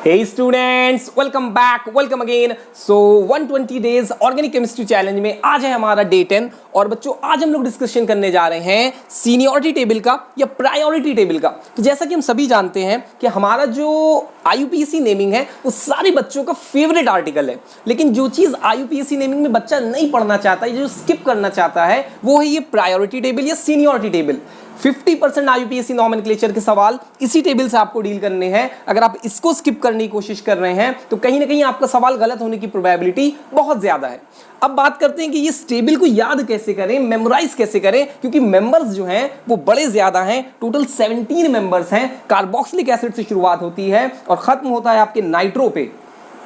Hey students, welcome back, welcome again. So 120 days organic chemistry challenge में आज है हमारा डे 10 और बच्चों आज हम लोग डिस्कशन करने जा रहे हैं सीनियरिटी टेबल का या प्रायोरिटी टेबल का। तो जैसा कि हम सभी जानते हैं कि हमारा जो IUPAC नेमिंग है वो सारे बच्चों का फेवरेट आर्टिकल है, लेकिन जो चीज़ IUPAC नेमिंग में बच्चा नहीं पढ़ना चाहता है, जो स्किप करना चाहता है, वो है ये प्रायोरिटी टेबल या सीनियरिटी टेबल। 50% IUPAC नॉमेनक्लेचर के सवाल इसी टेबल से आपको डील करने हैं। अगर आप इसको स्किप करने की कोशिश कर रहे हैं तो कहीं ना कहीं आपका सवाल गलत होने की प्रोबेबिलिटी बहुत ज्यादा है। अब बात करते हैं कि इस टेबल को याद कैसे करें, मेमोराइज कैसे करें, क्योंकि मेंबर्स जो हैं वो बड़े ज्यादा हैं। टोटल 17 मेंबर्स हैं। कार्बोक्सिलिक एसिड से शुरुआत होती है और खत्म होता है आपके नाइट्रो पे।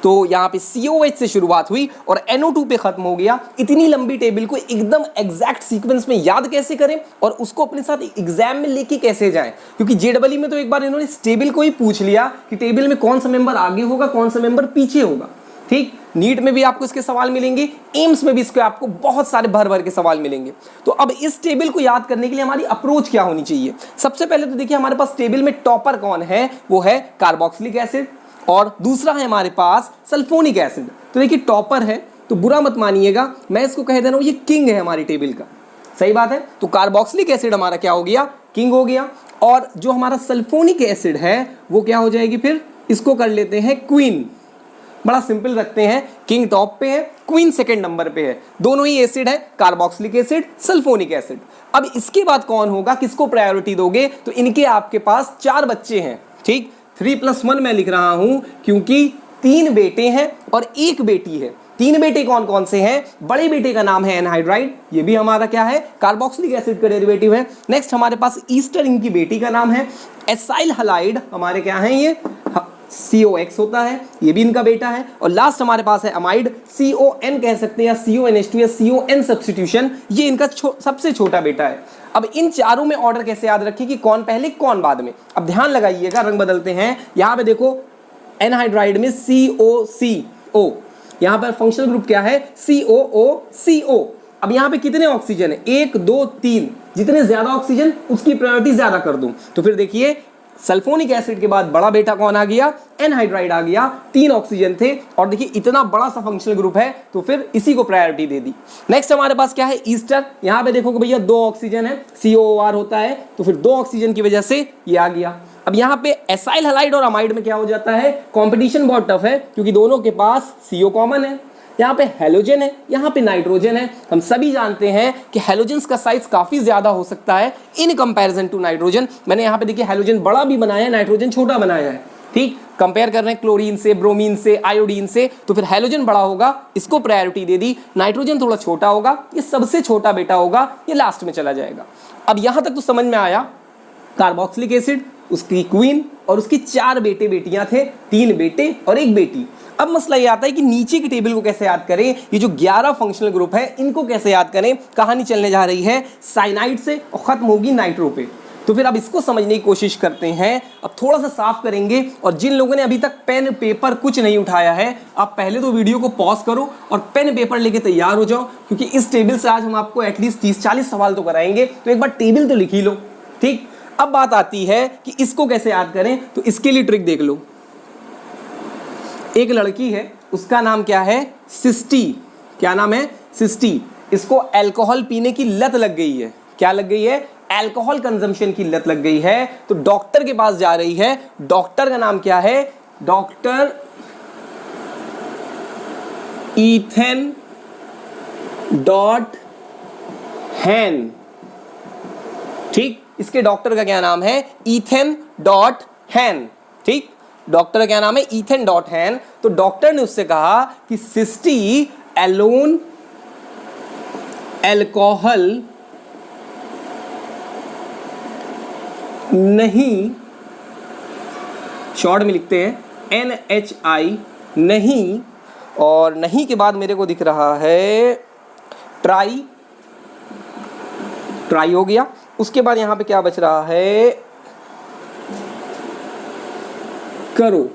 तो यहाँ पे COH से शुरुआत हुई और NO2 पे खत्म हो गया। इतनी लंबी टेबल को एकदम एग्जैक्ट सीक्वेंस में याद कैसे करें और उसको अपने साथ एग्जाम में लेके कैसे जाएं, क्योंकि JEE में तो एक बार इन्होंने इस टेबल को ही पूछ लिया कि टेबल में कौन सा मेंबर आगे होगा, कौन सा मेंबर पीछे होगा। ठीक, नीट में भी आपको इसके सवाल मिलेंगे, एम्स में भी इसके आपको बहुत सारे भर भर के सवाल मिलेंगे। तो अब इस टेबल को याद करने के लिए हमारी अप्रोच क्या होनी चाहिए? सबसे पहले तो देखिए हमारे पास टेबल में टॉपर कौन है, वो है कार्बोक्सिलिक एसिड और दूसरा है हमारे पास सल्फोनिक एसिड। तो देखिए टॉपर है तो बुरा मत मानिएगा, मैं इसको कह दे रहा हूं ये किंग है हमारी टेबल का। सही बात है। तो कार्बोक्सिलिक एसिड हमारा क्या हो गया, किंग हो गया। और जो हमारा सल्फोनिक एसिड है वो क्या हो जाएगी, फिर इसको कर लेते हैं क्वीन। बड़ा सिंपल रखते हैं, किंग टॉप पे है, क्वीन सेकंड नंबर पे है। दोनों ही एसिड है, कार्बोक्सिलिक एसिड, सल्फोनिक एसिड। अब इसके बाद कौन होगा, किसको प्रायोरिटी दोगे? तो इनके आपके पास 4 बच्चे हैं। ठीक, 3+1 मैं लिख रहा हूं क्योंकि 3 बेटे हैं और 1 बेटी है। 3 बेटे कौन कौन से हैं? बड़े बेटे का नाम है एनहाइड्राइड, ये भी हमारा क्या है, कार्बोक्सिलिक एसिड का डेरिवेटिव है। नेक्स्ट हमारे पास ईस्टर, इनकी बेटी का नाम है। एसाइल हलाइड हमारे क्या है, ये COX होता है, ये भी इनका बेटा है। और लास्ट हमारे पास है अमाइड, CON कह सकते हैं या CONH2 या CON सब्स्टिट्यूशन, ये इनका सबसे छोटा बेटा है। अब इन चारों में ऑर्डर कैसे याद रखें कि कौन पहले कौन बाद में? अब ध्यान लगाइएगा, रंग बदलते हैं। यहां पे देखो एनहाइड्राइड में COCO, यहां पर फंक्शनल ग्रुप क्या है, COOCO। अब यहां पे कितने ऑक्सीजन है, 1 2 3, जितने ज्यादा ऑक्सीजन उसकी प्रायोरिटी ज्यादा कर दूं। तो फिर देखिए सल्फोनिक एसिड के बाद बड़ा बेटा कौन आ गया, एनहाइड्राइड आ गया। 3 ऑक्सीजन थे और देखिए इतना बड़ा सा फंक्शनल ग्रुप है तो फिर इसी को प्रायोरिटी दे दी। नेक्स्ट हमारे पास क्या है, ईस्टर। यहाँ पे देखो कि भैया 2 ऑक्सीजन है, COOR होता है, तो फिर 2 ऑक्सीजन की वजह से ये आ गया। अब यहाँ पे एसाइल हलाइड और अमाइड में क्या हो जाता है, कॉम्पिटिशन बहुत टफ है क्योंकि दोनों के पास CO कॉमन है। यहाँ पे हेलोजन है, यहाँ पे नाइट्रोजन है। हम सभी जानते हैं कि हेलोजन्स का साइज काफी ज्यादा हो सकता है इन कंपैरिजन टू नाइट्रोजन। मैंने यहाँ पे देखिए हेलोजन बड़ा भी बनाया है, नाइट्रोजन छोटा बनाया है। ठीक, कंपेयर कर रहे हैं क्लोरीन से, ब्रोमीन से, आयोडीन से, तो फिर हेलोजन बड़ा होगा, इसको प्रायोरिटी दे दी। नाइट्रोजन थोड़ा छोटा होगा, ये सबसे छोटा बेटा होगा, ये लास्ट में चला जाएगा। अब यहां तक तो समझ में आया, कार्बोक्सिलिक एसिड, उसकी क्वीन और उसकी 4 बेटे बेटियां थे, 3 बेटे और 1 बेटी। अब मसला ये आता है कि नीचे की टेबल को कैसे याद करें, ये जो 11 फंक्शनल ग्रुप है इनको कैसे याद करें। कहानी चलने जा रही है साइनाइड से और खत्म होगी नाइट्रो पे। तो फिर अब इसको समझने की कोशिश करते हैं। अब थोड़ा सा साफ करेंगे और जिन लोगों ने अभी तक पेन पेपर कुछ नहीं उठाया है, आप पहले तो वीडियो को पॉज करो और पेन पेपर लेके तैयार हो जाओ, क्योंकि इस टेबल से आज हम आपको एटलीस्ट 30-40 सवाल तो कराएंगे। तो एक बार टेबल तो लिख ही लो। ठीक, अब बात आती है कि इसको कैसे याद करें। तो इसके लिए ट्रिक देख लो। एक लड़की है, उसका नाम क्या है, सिस्टी। क्या नाम है, सिस्टी। इसको अल्कोहल पीने की लत लग गई है। क्या लग गई है, अल्कोहल कंजम्पशन की लत लग गई है। तो डॉक्टर के पास जा रही है। डॉक्टर का नाम क्या है, डॉक्टर ईथन डॉट हैन। ठीक, इसके डॉक्टर का क्या नाम है, ईथन डॉट हैन। ठीक, डॉक्टर का क्या नाम है, ईथन डॉट हैन। तो डॉक्टर ने उससे कहा कि सिस्टी एलोन अल्कोहल नहीं, शॉर्ट में लिखते हैं NHI नहीं, और नहीं के बाद मेरे को दिख रहा है ट्राई हो गया। उसके बाद यहां पे क्या बच रहा है, करो।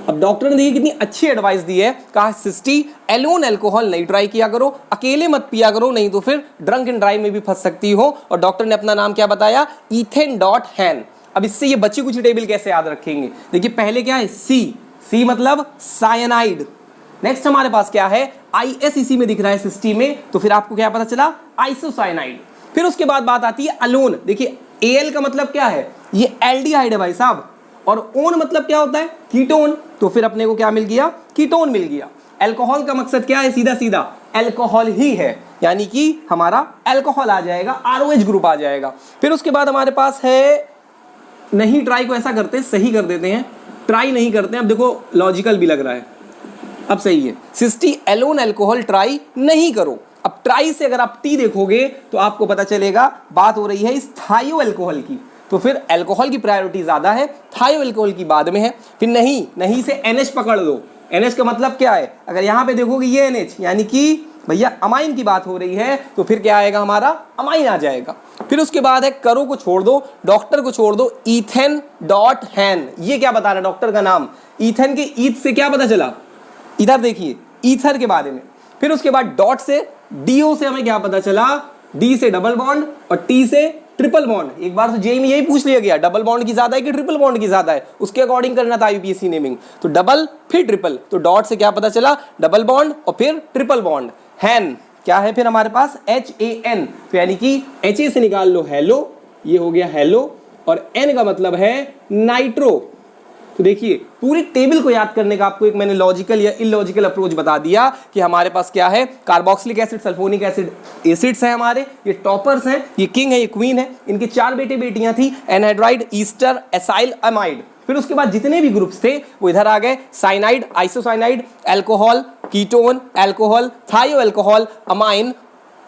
अब डॉक्टर ने देखिए कितनी अच्छी एडवाइस दी है, कहा सिस्टी एलोन अल्कोहल नहीं ट्राई किया करो, अकेले मत पिया करो, नहीं तो फिर ड्रंक एंड ड्राइव में भी फंस सकती हो। और डॉक्टर ने अपना नाम क्या बताया, ईथन डॉट हैन। अब इससे ये बची कुछ टेबल कैसे याद रखेंगे, देखिए पहले क्या है, सी मतलब साइनाइड। नेक्स्ट हमारे पास क्या है, IS इसी में दिख रहा है सिस्टीन में, तो फिर आपको क्या पता चला, आइसोसाइनाइड। फिर उसके बाद बात आती है अलोन। देखिए Al का मतलब क्या है, ये एल्डिहाइड है भाई साहब, और ओन मतलब क्या होता है, कीटोन, तो फिर अपने को क्या मिल गया, कीटोन मिल गया। अल्कोहल का मकसद क्या है, सीधा सीधा अल्कोहल ही है, यानी कि हमारा अल्कोहल आ जाएगा, ROH ग्रुप आ जाएगा। फिर उसके बाद हमारे पास है, नहीं ट्राई को ऐसा करते हैं, सही कर देते हैं, ट्राई नहीं करते हैं। अब देखो लॉजिकल भी लग रहा है, अब सही है, सिस्टी एलोन अल्कोहल ट्राई नहीं करो। अब ट्राई से अगर आप टी देखोगे तो आपको पता चलेगा बात हो रही है इस थायो अल्कोहल की, तो फिर अल्कोहल की प्रायोरिटी ज्यादा है, थायो अल्कोहल की बाद में है। फिर नहीं से NH पकड़ दो। NH का मतलब क्या है, अगर यहां पे देखोगे ये NH, यानी कि भैया अमाइन की बात हो रही है, तो फिर क्या आएगा, हमारा अमाइन आ जाएगा। फिर उसके बाद है करो को छोड़ दो, डॉक्टर को छोड़ दो, इथेन डॉट हैन। ये क्या बता रहा है डॉक्टर का नाम, इथेन के ईथ से क्या पता चला, इधर देखिए ईथर के बारे में। फिर उसके बाद डॉट से, डीओ से हमें क्या पता चला, डी से डबल बॉन्ड और टी से ट्रिपल बॉन्ड। एक बार तो जेई में यही पूछ लिया गया, डबल बॉन्ड की ज्यादा है कि ट्रिपल बॉन्ड की ज्यादा है, उसके अकॉर्डिंग करना था यूपीएससी नेमिंग। तो डबल फिर ट्रिपल, तो डॉट से क्या पता चला, डबल बॉन्ड और फिर ट्रिपल बॉन्ड। हैन क्या है फिर हमारे पास, HAN, तो यानी कि HA से निकाल लो हेलो, ये हो गया हेलो, और N का मतलब है नाइट्रो। तो देखिए पूरी टेबल को याद करने का आपको एक मैंने लॉजिकल या इलॉजिकल अप्रोच बता दिया कि हमारे पास क्या है, carboxylic acid, sulphonic acid acids हैं हमारे, ये टॉपर्स हैं, ये किंग है, ये क्वीन है। इनके 4 बेटे बेटियां थी, एनहाइड्राइड, ईस्टर, एसाइल, अमाइड। फिर उसके बाद जितने भी ग्रुप्स थे वो इधर आ गए, cyanide, isocyanide, alcohol, ketone, alcohol, thio alcohol, amine,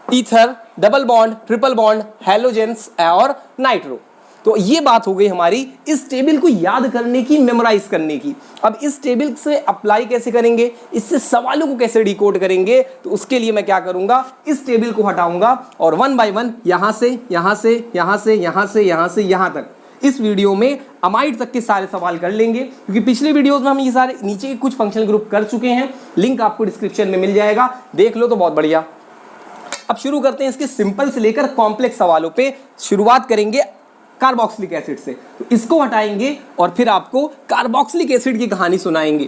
ether, double bond, triple bond, halogens और नाइट्रो। तो ये बात हो गई हमारी इस टेबल को याद करने की, मेमोराइज करने की। अब इस टेबल से अप्लाई कैसे करेंगे, इससे सवालों को कैसे डिकोड करेंगे, तो उसके लिए मैं क्या करूंगा, इस टेबल को हटाऊंगा और 1 बाय 1 यहां से यहां से यहां से यहां से यहां से यहां तक इस वीडियो में अमाइड तक के सारे सवाल कर लेंगे, क्योंकि पिछले वीडियोस में हम ये सारे नीचे के कुछ फंक्शनल ग्रुप कर चुके हैं। लिंक आपको डिस्क्रिप्शन में मिल जाएगा, देख लो तो बहुत बढ़िया। अब शुरू करते हैं इसके सिंपल से लेकर कॉम्प्लेक्स सवालों पे। शुरुआत करेंगे कार्बोक्सिलिक एसिड से, तो इसको हटाएंगे और फिर आपको कार्बोक्सिलिक एसिड की कहानी सुनाएंगे।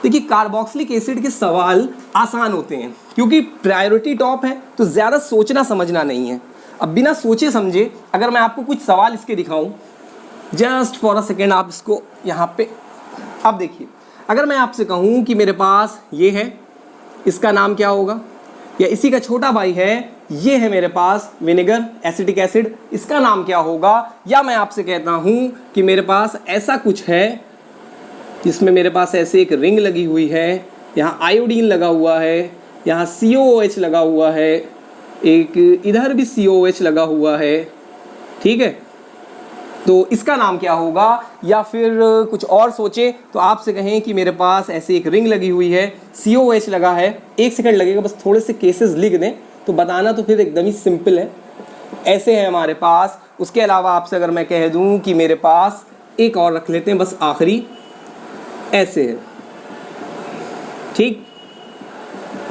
देखिए कार्बोक्सिलिक एसिड के सवाल आसान होते हैं क्योंकि प्रायोरिटी टॉप है, तो ज्यादा सोचना समझना नहीं है। अब बिना सोचे समझे अगर मैं आपको कुछ सवाल इसके दिखाऊं, जस्ट फॉर अ सेकेंड आप इसको यहाँ पे, अब देखिए अगर मैं आपसे कहूँ कि मेरे पास ये है, इसका नाम क्या होगा, या इसी का छोटा भाई है, ये है मेरे पास विनेगर एसिटिक एसिड, इसका नाम क्या होगा। या मैं आपसे कहता हूं कि मेरे पास ऐसा कुछ है जिसमें मेरे पास ऐसे एक रिंग लगी हुई है, यहाँ आयोडीन लगा हुआ है, यहाँ COOH लगा हुआ है, एक इधर भी COOH लगा हुआ है, ठीक है, तो इसका नाम क्या होगा। या फिर कुछ और सोचे तो आपसे कहें कि मेरे पास ऐसे एक रिंग लगी हुई है, COOH लगा है, 1 सेकंड लगेगा बस, थोड़े से केसेस लिख दें तो बताना तो फिर एकदम ही सिंपल है। ऐसे है हमारे पास। उसके अलावा आपसे अगर मैं कह दूं कि मेरे पास एक और रख लेते हैं बस आखिरी, ऐसे है, ठीक।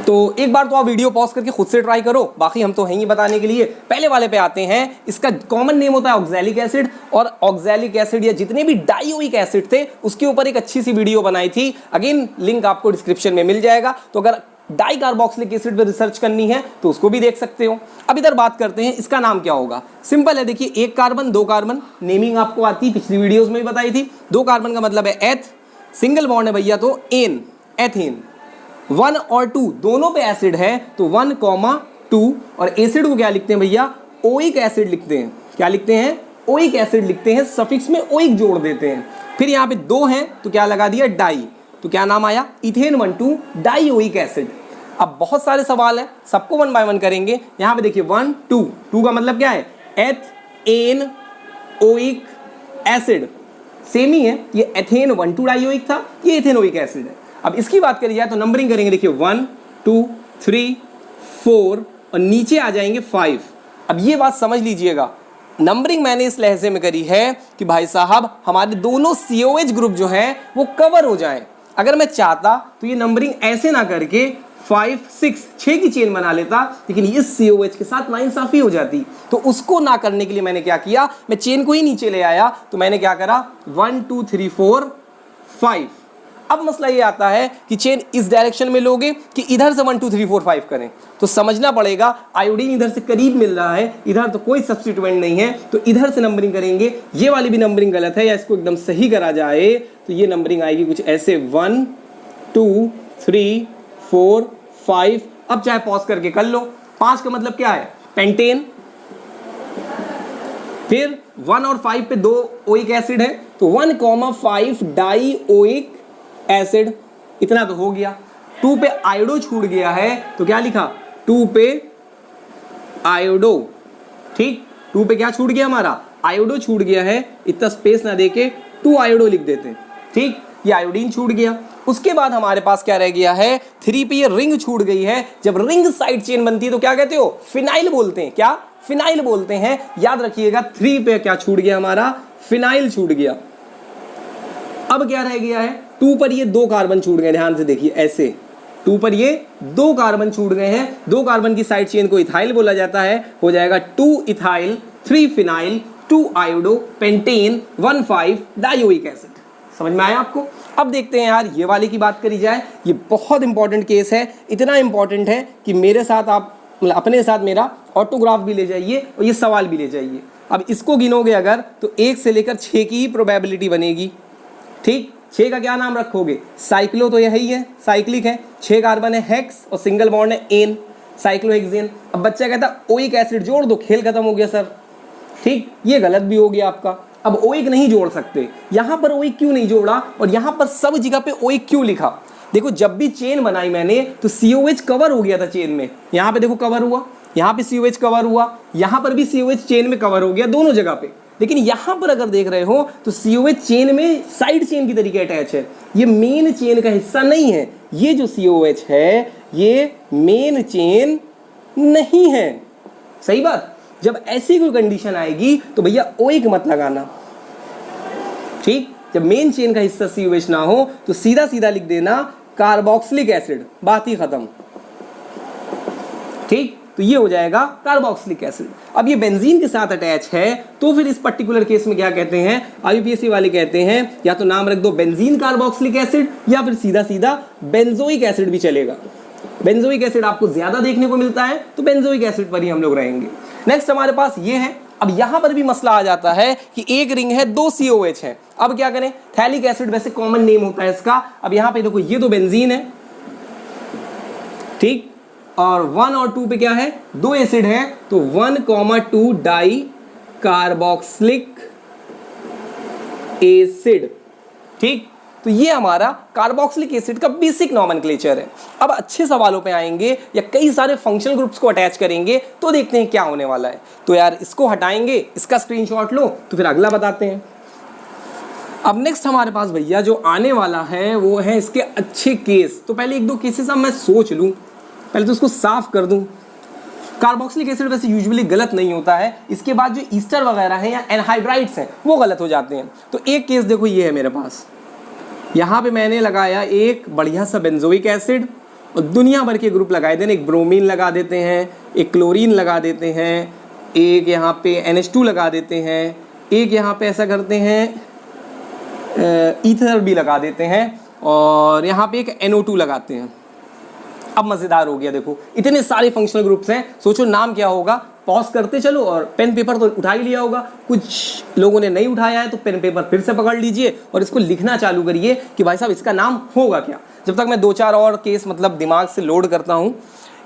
तो एक बार तो आप वीडियो पॉज करके खुद से ट्राई करो, बाकी हम तो हैं ही बताने के लिए। पहले वाले पे आते हैं, इसका कॉमन नेम होता है ऑक्सैलिक एसिड, और ऑक्सैलिक एसिड या जितने भी डाइओइक एसिड थे उसके ऊपर एक अच्छी सी वीडियो बनाई थी, अगेन लिंक आपको डिस्क्रिप्शन में मिल जाएगा। तो अगर डाई कार्बोक्सिलिक एसिड पे रिसर्च करनी है तो उसको भी देख सकते हो। अब इधर बात करते हैं इसका नाम क्या होगा। सिंपल है, देखिए 1 कार्बन 2 कार्बन, नेमिंग आपको आती पिछली वीडियोस में भी बताई थी। 2 कार्बन का मतलब है एथ, सिंगल बॉन्ड है भैया तो एन, एथेन। 1 और 2 दोनों पे एसिड है तो 1,2, और एसिड को क्या लिखते हैं भैया, ओइक एसिड लिखते हैं। क्या लिखते हैं, ओइक एसिड लिखते हैं, सफिक्स में ओइक जोड़ देते हैं। फिर यहाँ पे 2 हैं तो क्या लगा दिया, डाई, तो क्या नाम आया, इथेन 1,2 डाइओइक एसिड। अब बहुत सारे सवाल हैं, सबको 1 बाय 1 करेंगे। यहाँ पे देखिए 1, 2 का मतलब क्या है, एथेन ओइक एसिड, सेम ही है, ये एथेन 1,2 डाइओइक था, ये इथेनोइक एसिड है। अब इसकी बात करी जाए तो नंबरिंग करेंगे, देखिए 1, 2, 3, 4 और नीचे आ जाएंगे 5। अब ये बात समझ लीजिएगा, नंबरिंग मैंने इस लहजे में करी है कि भाई साहब हमारे दोनों COH ग्रुप जो हैं वो कवर हो जाएं। अगर मैं चाहता तो ये नंबरिंग ऐसे ना करके 5, 6 की चेन बना लेता, लेकिन इस COH के साथ नाइंसाफी हो जाती। तो उसको ना करने के लिए मैंने क्या किया, मैं चेन को ही नीचे ले आया। तो मैंने क्या करा, 1, 2, 3, 4, 5। अब मसला ये आता है कि चेन इस डायरेक्शन में लोगे कि इधर से 1 2 3 4 5 करें, तो समझना पड़ेगा आयोडीन इधर से करीब मिल रहा है, इधर तो कोई सब्स्टिट्यूएंट नहीं है, तो इधर से नंबरिंग करेंगे। ये वाली भी नंबरिंग गलत है, या इसको एकदम सही करा जाए तो ये नंबरिंग आएगी कुछ ऐसे 1 2 3 4 5। अब चाहे पॉज करके कर लो। 5 का मतलब क्या है? पेंटेन। फिर 1 और 5 पे 2 ओइक एसिड है, तो 1,5 डाइओइक एसिड, इतना तो हो गया। 2 पे आयोडो छूट गया है, तो क्या लिखा? 2 पे आयोडो। ठीक, 2 पे क्या छूट गया हमारा? आयोडो छूट गया है, इतना स्पेस ना देके 2 आयोडो लिख देते हैं। ठीक, ये आयोडीन छूट गया। उसके बाद हमारे पास क्या रह गया है? 3 पे ये रिंग छूट गई है। जब रिंग साइड चेन बनती है तो क्या कहते हो? फिनाइल बोलते हैं। क्या? फिनाइल बोलते हैं। याद रखिएगा 3 पे क्या छूट गया हमारा? फिनाइल छूट गया। अब क्या रह गया है? 2 पर ये 2 कार्बन छूट गए, ध्यान से देखिए ऐसे 2 पर ये 2 कार्बन छूट गए हैं। 2 कार्बन की साइड चेन को इथाइल बोला जाता है, हो जाएगा 2 ethyl 3 phenyl 2 iodo pentane 1,5 dioic acid. समझ में आया आपको? अब देखते हैं यार, ये वाले की बात करी जाए, ये बहुत इंपॉर्टेंट केस है। इतना इंपॉर्टेंट है कि मेरे साथ आप अपने साथ मेरा ऑटोग्राफ भी ले जाइए और ये सवाल भी ले जाइए। अब इसको गिनोगे अगर तो 1 से लेकर 6 की ही प्रोबेबिलिटी बनेगी। ठीक, 6 का क्या नाम रखोगे? साइक्लो तो यही है, साइक्लिक है। 6 कार्बन है, हेक्स, और सिंगल बॉन्ड है एन, साइक्लोहेक्सेन। अब बच्चा कहता ओइक एसिड जोड़ दो, खेल खत्म हो गया सर। ठीक, ये गलत भी हो गया आपका। अब ओइक नहीं जोड़ सकते। यहां पर ओइक क्यों नहीं जोड़ा और यहां पर सब जगह पे ओइक क्यों लिखा? देखो जब भी चेन बनाई मैंने तो COH कवर हो गया था चेन में। यहां पे देखो कवर हुआ, यहां पे COH कवर हुआ, यहां पर भी COH चेन में कवर हो गया, दोनों जगह पे। लेकिन यहां पर अगर देख रहे हो तो COH चेन में साइड चेन की तरीके अटैच है, ये मेन चेन का हिस्सा नहीं है। ये जो COH है ये मेन चेन नहीं है। सही बात। जब ऐसी कोई कंडीशन आएगी तो भैया ओइक मत लगाना। ठीक, जब मेन चेन का हिस्सा COH ना हो तो सीधा सीधा लिख देना कार्बोक्सिलिक एसिड, बात ही खत्म। ठीक, तो ये हो जाएगा कार्बोक्सिलिक एसिड। अब ये बेंजीन के साथ अटैच है तो फिर इस पर्टिकुलर केस में क्या कहते हैं? IUPAC वाले कहते हैं या तो नाम रख दो बेंजीन कार्बोक्सिलिक एसिड, या फिर सीधा सीधा बेंजोइक एसिड भी चलेगा। बेंजोइक एसिड आपको ज्यादा देखने को मिलता है तो बेंजोइक एसिड पर ही हम लोग रहेंगे। नेक्स्ट हमारे पास ये है। अब यहां पर भी मसला आ जाता है कि एक रिंग है, 2 COH है। अब क्या करें? थैलिक एसिड वैसे कॉमन नेम होता है इसका। अब यहां पे देखो ये तो बेंजीन है, ठीक, और 1 और 2 पे क्या है? 2 एसिड है, तो 1,2 डाई कार्बोक्सिलिक एसिड। ठीक, तो ये हमारा कार्बोक्सिलिक एसिड का बेसिक नॉमेनक्लेचर है। अब अच्छे सवालों पे आएंगे या कई सारे फंक्शनल ग्रुप्स को अटैच करेंगे तो देखते हैं क्या होने वाला है। तो यार इसको हटाएंगे, इसका स्क्रीनशॉट लो, तो फिर अगला बताते हैं। अब नेक्स्ट हमारे पास भैया जो आने वाला है वो है इसके अच्छे केस। तो पहले 1-2 केसेस अब मैं सोच लूँ, पहले तो उसको साफ कर दूँ। कार्बोक्सिलिक एसिड वैसे यूजुअली गलत नहीं होता है, इसके बाद जो ईस्टर वगैरह हैं या एनहाइड्राइड्स हैं वो गलत हो जाते हैं। तो एक केस देखो ये है मेरे पास, यहाँ पे मैंने लगाया एक बढ़िया सा बेंजोइक एसिड और दुनिया भर के ग्रुप लगाए देने। एक ब्रोमीन लगा देते हैं, एक क्लोरीन लगा देते हैं, एक यहाँ पे NH2 लगा देते हैं, एक यहाँ पे ऐसा करते हैं ईथर भी लगा देते हैं, और यहाँ पे एक NO2 लगाते हैं। अब मज़ेदार हो गया, देखो इतने सारे फंक्शनल ग्रुप्स हैं। सोचो नाम क्या होगा? पॉज करते चलो, और पेन पेपर तो उठा ही लिया होगा। कुछ लोगों ने नहीं उठाया है तो पेन पेपर फिर से पकड़ लीजिए और इसको लिखना चालू करिए कि भाई साहब इसका नाम होगा क्या। जब तक मैं 2-4 और केस मतलब दिमाग से लोड करता हूँ।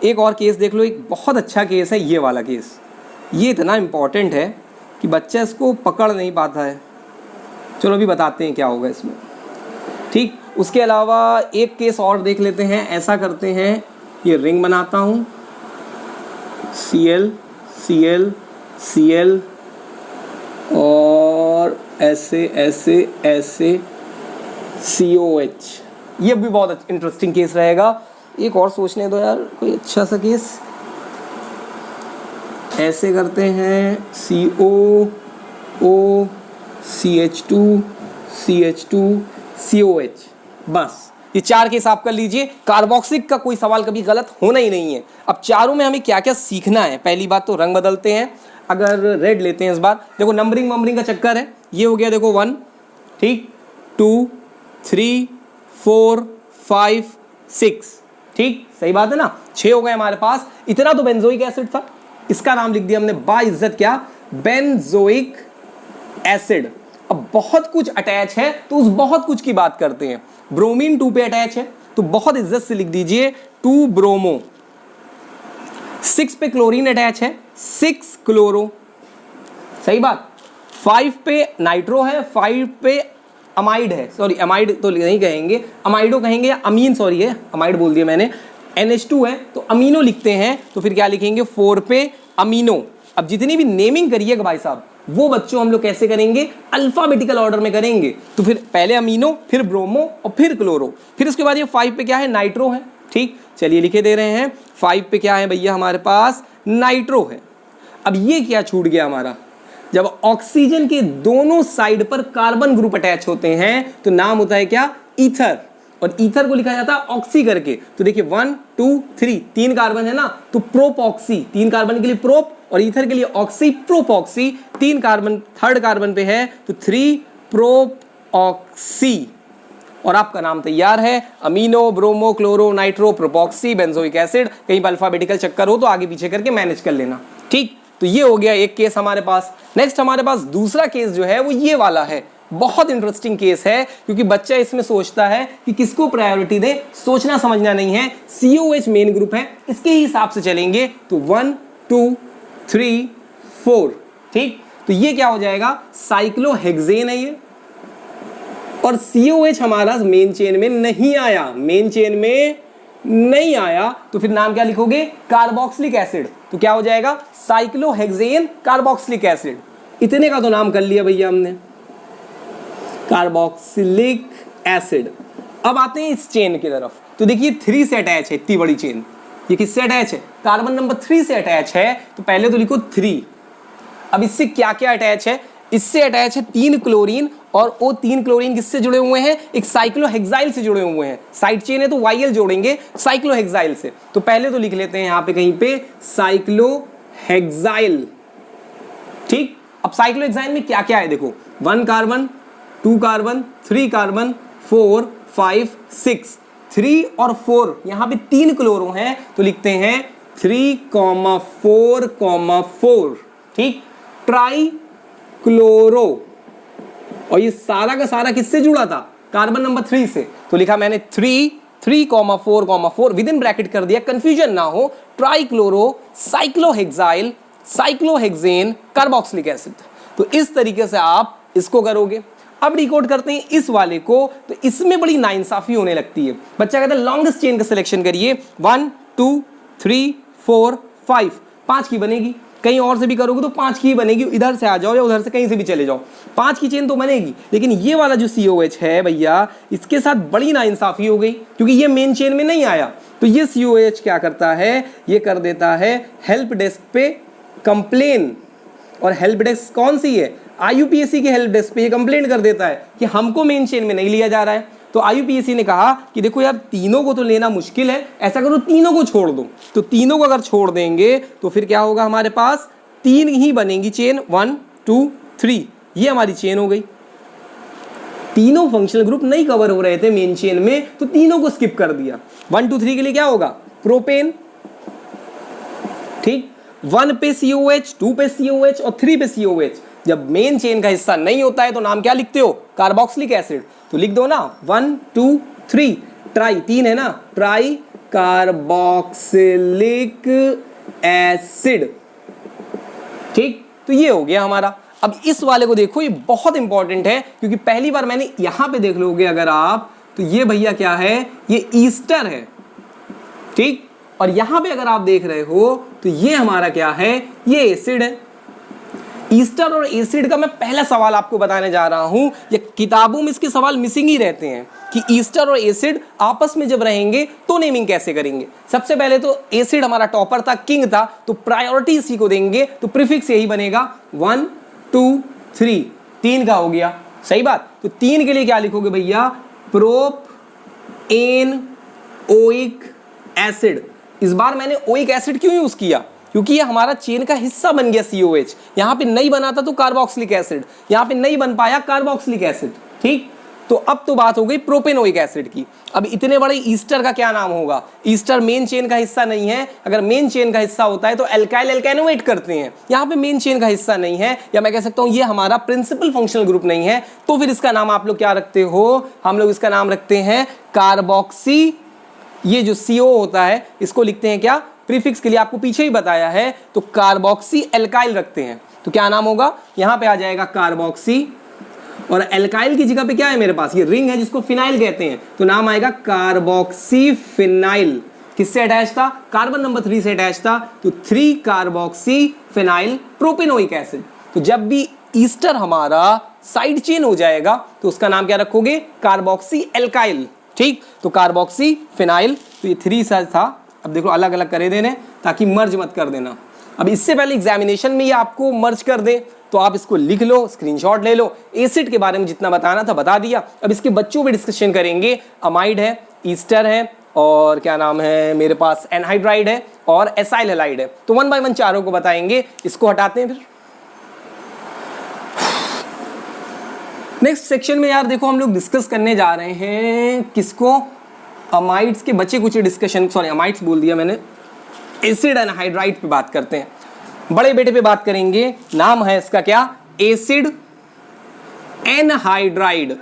एक और केस देख लो, एक बहुत अच्छा केस है ये वाला केस। ये इतना इम्पॉर्टेंट है कि बच्चा इसको पकड़ नहीं पाता है। चलो अभी बताते हैं क्या होगा इसमें। ठीक, उसके अलावा एक केस और देख लेते हैं। ऐसा करते हैं, ये रिंग बनाता हूँ, Cl Cl Cl और ऐसे ऐसे ऐसे COH। ये भी बहुत इंटरेस्टिंग केस रहेगा। एक और सोचने दो यार कोई अच्छा सा केस। ऐसे करते हैं COO CH2 CH2 COH। बस ये 4 केस आप कर लीजिए। कार्बोक्सिलिक का कोई सवाल कभी गलत होना ही नहीं है। अब चारों में हमें क्या क्या सीखना है? पहली बात तो रंग बदलते हैं। अगर रेड लेते हैं इस बार, देखो नंबरिंग का चक्कर है। ये हो गया देखो 1, ठीक, 2, 3, 4 5 6। ठीक, सही बात है ना, 6 हो गए हमारे पास। इतना तो बेंजोइक एसिड था, इसका नाम लिख दिया हमने बाइज्जत क्या, बेंजोइक एसिड। अब बहुत कुछ अटैच है तो उस बहुत कुछ की बात करते हैं। ब्रोमीन 2 पे अटैच है तो बहुत इज्जत से लिख दीजिए 2 ब्रोमो। 6 पे क्लोरीन अटैच है, 6 क्लोरो, सही बात। 5 पे नाइट्रो है, 5 पे अमाइड है, सॉरी अमाइड तो नहीं कहेंगे, अमाइडो कहेंगे, या अमीन, सॉरी है अमाइड बोल दिया मैंने। NH2 है तो अमीनो लिखते हैं, तो फिर क्या लिखेंगे 4 पे अमीनो। अब जितनी भी नेमिंग करिएगा भाई साहब वो बच्चों हम लोग कैसे करेंगे, अल्फाबेटिकल ऑर्डर में करेंगे। तो फिर पहले अमीनो, फिर ब्रोमो और फिर क्लोरो, फिर उसके बाद ये 5 पे क्या है, नाइट्रो है। ठीक, चलिए लिखे दे रहे हैं, 5 पे क्या है भैया हमारे पास, नाइट्रो है। अब ये क्या छूट गया हमारा, जब ऑक्सीजन के दोनों साइड पर कार्बन ग्रुप अटैच होते हैं तो नाम होता है क्या, ईथर। और ईथर को लिखा जाता है ऑक्सी करके। तो देखिए 1 2 3 3 कार्बन है ना, तो प्रोपॉक्सी, 3 कार्बन के लिए प्रोप और ईथर के लिए ऑक्सी, प्रोपॉक्सी। 3 कार्बन थर्ड कार्बन पे है तो 3 प्रोपॉक्सी। और आपका नाम तैयार है, amino, bromo, chloro, nitro, propoxy, benzoic acid. कहीं पर अल्फाबेटिकल चक्कर हो तो आगे पीछे करके मैनेज कर लेना। ठीक, तो ये हो गया एक केस हमारे पास। नेक्स्ट हमारे पास दूसरा केस जो है वो ये वाला है, बहुत इंटरेस्टिंग केस है, क्योंकि बच्चा इसमें सोचता है कि किसको प्रायोरिटी दे, सोचना समझना नहीं है। COH मेन ग्रुप है, इसके ही हिसाब से चलेंगे तो 1 2 3 4। ठीक, तो ये क्या हो जाएगा, साइक्लोहेक्सेन है ये, और COH हमारा मेन चेन में नहीं आया, मेन चेन में नहीं आया, तो फिर नाम क्या लिखोगे, कार्बोक्सिलिक एसिड। तो क्या हो जाएगा, साइक्लोहेक्सेन कार्बोक्सिलिक एसिड। इतने का तो नाम कर लिया भैया हमने, कार्बोक्सिलिक एसिड। अब आते हैं इस चेन की तरफ, तो देखिए 3 से अटैच है, इतनी बड़ी चेन, ये किससे अटैच है, कार्बन नंबर 3 से अटैच है। तो पहले तो लिखो 3। अब इससे क्या क्या अटैच है, इससे अटैच है 3 क्लोरीन, और वो 3 क्लोरीन किससे जुड़े हुए हैं, एक साइक्लोहेक्साइल से जुड़े हुए हैं। साइड चेन है तो YL जोड़ेंगे साइक्लोहेक्साइल से। तो पहले तो लिख लेते हैं यहां पे कहीं पे साइक्लोहेक्साइल। ठीक, अब साइक्लोहेक्साइल में क्या क्या है देखो, 1 कार्बन, 2 कार्बन, 3 कार्बन, 4 5 6। 3 और 4 यहां पे 3 क्लोरो हैं तो लिखते हैं 3,4,4। ठीक, ट्राई क्लोरो। और ये सारा का सारा किससे जुड़ा था, कार्बन नंबर 3 से। तो लिखा मैंने 3,4,4 विद इन ब्रैकेट कर दिया, कंफ्यूजन ना हो, try chloro cyclohexyl cyclohexane carboxylic acid. तो इस तरीके से आप इसको करोगे। अब डिकोड करते हैं इस वाले को, तो इसमें बड़ी नाइंसाफी होने लगती है। बच्चा कहता है लॉन्गेस्ट चेन का सिलेक्शन करिए, 1 2 3 4 5, 5 की बनेगी। कहीं और से भी करोगे तो 5 की ही बनेगी, इधर से आ जाओ या उधर से कहीं से भी चले जाओ, 5 की चेन तो बनेगी। लेकिन ये वाला जो COH है भैया, इसके साथ बड़ी नाइंसाफी हो गई, क्योंकि ये मेन चेन में नहीं आया। तो ये COH क्या करता है, ये कर देता है हेल्प डेस्क पे कंप्लेन। और हेल्प डेस्क कौन सी है, IUPAC की हेल्प डेस्क पे ये कंप्लेंट कर देता है कि हमको मेन चेन में नहीं लिया जा रहा है। तो IUPAC ने कहा कि देखो यार, तीनों को तो लेना मुश्किल है, ऐसा करो तीनों को छोड़ दो। तो तीनों को अगर छोड़ देंगे तो फिर क्या होगा, हमारे पास 3 ही बनेगी चेन, 1 2 3, ये हमारी चेन हो गई। तीनों फंक्शनल ग्रुप नहीं कवर हो रहे थे मेन चेन में, तो तीनों को स्किप कर दिया। 1 2 3 के लिए क्या होगा, प्रोपेन। ठीक, 1 पे COH, 2 पे COH और 3 पे COH। जब मेन चेन का हिस्सा नहीं होता है तो नाम क्या लिखते हो, कार्बोक्सिलिक एसिड। तो लिख दो ना 1 2 3, ट्राई 3 है ना, ट्राई कार्बोक्सिलिक एसिड। ठीक, तो ये हो गया हमारा। अब इस वाले को देखो, ये बहुत इंपॉर्टेंट है, क्योंकि पहली बार मैंने यहां पे देख लोगे अगर आप, तो ये भैया क्या है, ये ईस्टर है। ठीक, और यहां पे अगर आप देख रहे हो तो ये हमारा क्या है, ये एसिड है। ईस्टर और एसिड का मैं पहला सवाल आपको बताने जा रहा हूं, ये किताबों में इसके सवाल मिसिंग ही रहते हैं कि ईस्टर और एसिड आपस में जब रहेंगे तो नेमिंग कैसे करेंगे। सबसे पहले तो एसिड हमारा टॉपर था, किंग था, तो प्रायोरिटी इसी को देंगे, तो प्रीफिक्स यही बनेगा 1 2 3, 3 का हो गया, सही बात। तो 3 के लिए क्या लिखोगे भैया, प्रोप एन ओइक एसिड। इस बार मैंने ओइक एसिड क्यों यूज किया, क्योंकि ये हमारा चेन का हिस्सा बन गया COH। यहां पे नहीं बना था तो कार्बोक्सिलिक एसिड, यहां पे नहीं बन पाया कार्बोक्सिलिक एसिड। ठीक, तो अब तो बात हो गई प्रोपेनोइक एसिड की। अब इतने बड़े ईस्टर का क्या नाम होगा? ईस्टर मेन चेन का हिस्सा नहीं है। अगर मेन चेन का हिस्सा होता है तो एल्काइल एल्केनोएट करते हैं, यहाँ पे मेन चेन का हिस्सा नहीं है, या मैं कह सकता हूँ ये हमारा प्रिंसिपल फंक्शनल ग्रुप नहीं है, तो फिर इसका नाम आप लोग क्या रखते हो? हम लोग इसका नाम रखते हैं कार्बोक्सी। ये जो CO होता है इसको लिखते हैं क्या? प्रीफिक्स के लिए आपको पीछे ही बताया है, तो कार्बोक्सी एल्काइल रखते हैं। तो क्या नाम होगा? यहां पे आ जाएगा कार्बोक्सी, और एल्काइल की जगह पे क्या है मेरे पास? ये रिंग है जिसको फिनाइल कहते हैं, तो नाम आएगा कार्बोक्सी फिनाइल। किससे अटैच था? कार्बन नंबर 3 से अटैच था, तो 3 कार्बोक्सी फिनाइल प्रोपेनोइक एसिड। तो जब भी ईस्टर हमारा साइड चेन हो जाएगा तो उसका नाम क्या रखोगे? Carboxy alkyl. ठीक, तो कार्बोक्सी फिनाइल, तो ये 3 साथ था। अब देखो अलग अलग करे देने ताकि मर्ज मत कर देना। अब इससे पहले एग्जामिनेशन में ये आपको मर्ज कर दे तो आप इसको लिख लो, स्क्रीनशॉट ले लो। एसिड के बारे में जितना बताना था बता दिया। अब इसके बच्चों पे डिस्कशन करेंगे। अमाइड है, ईस्टर है, और क्या नाम है मेरे पास? एनहाइड्राइड है और एसाइल हैलाइड है। तो 1 बाय 1 चारों को बताएंगे। इसको हटाते हैं। फिर नेक्स्ट सेक्शन में यार देखो हम लोग डिस्कस करने जा रहे हैं किसको? अमाइड्स के बचे कुछ डिस्कशन, सॉरी अमाइड्स बोल दिया मैंने, एसिड एनहाइड्राइड पे बात करते हैं। बड़े बेटे पे बात करेंगे। नाम है इसका क्या? Acid anhydride.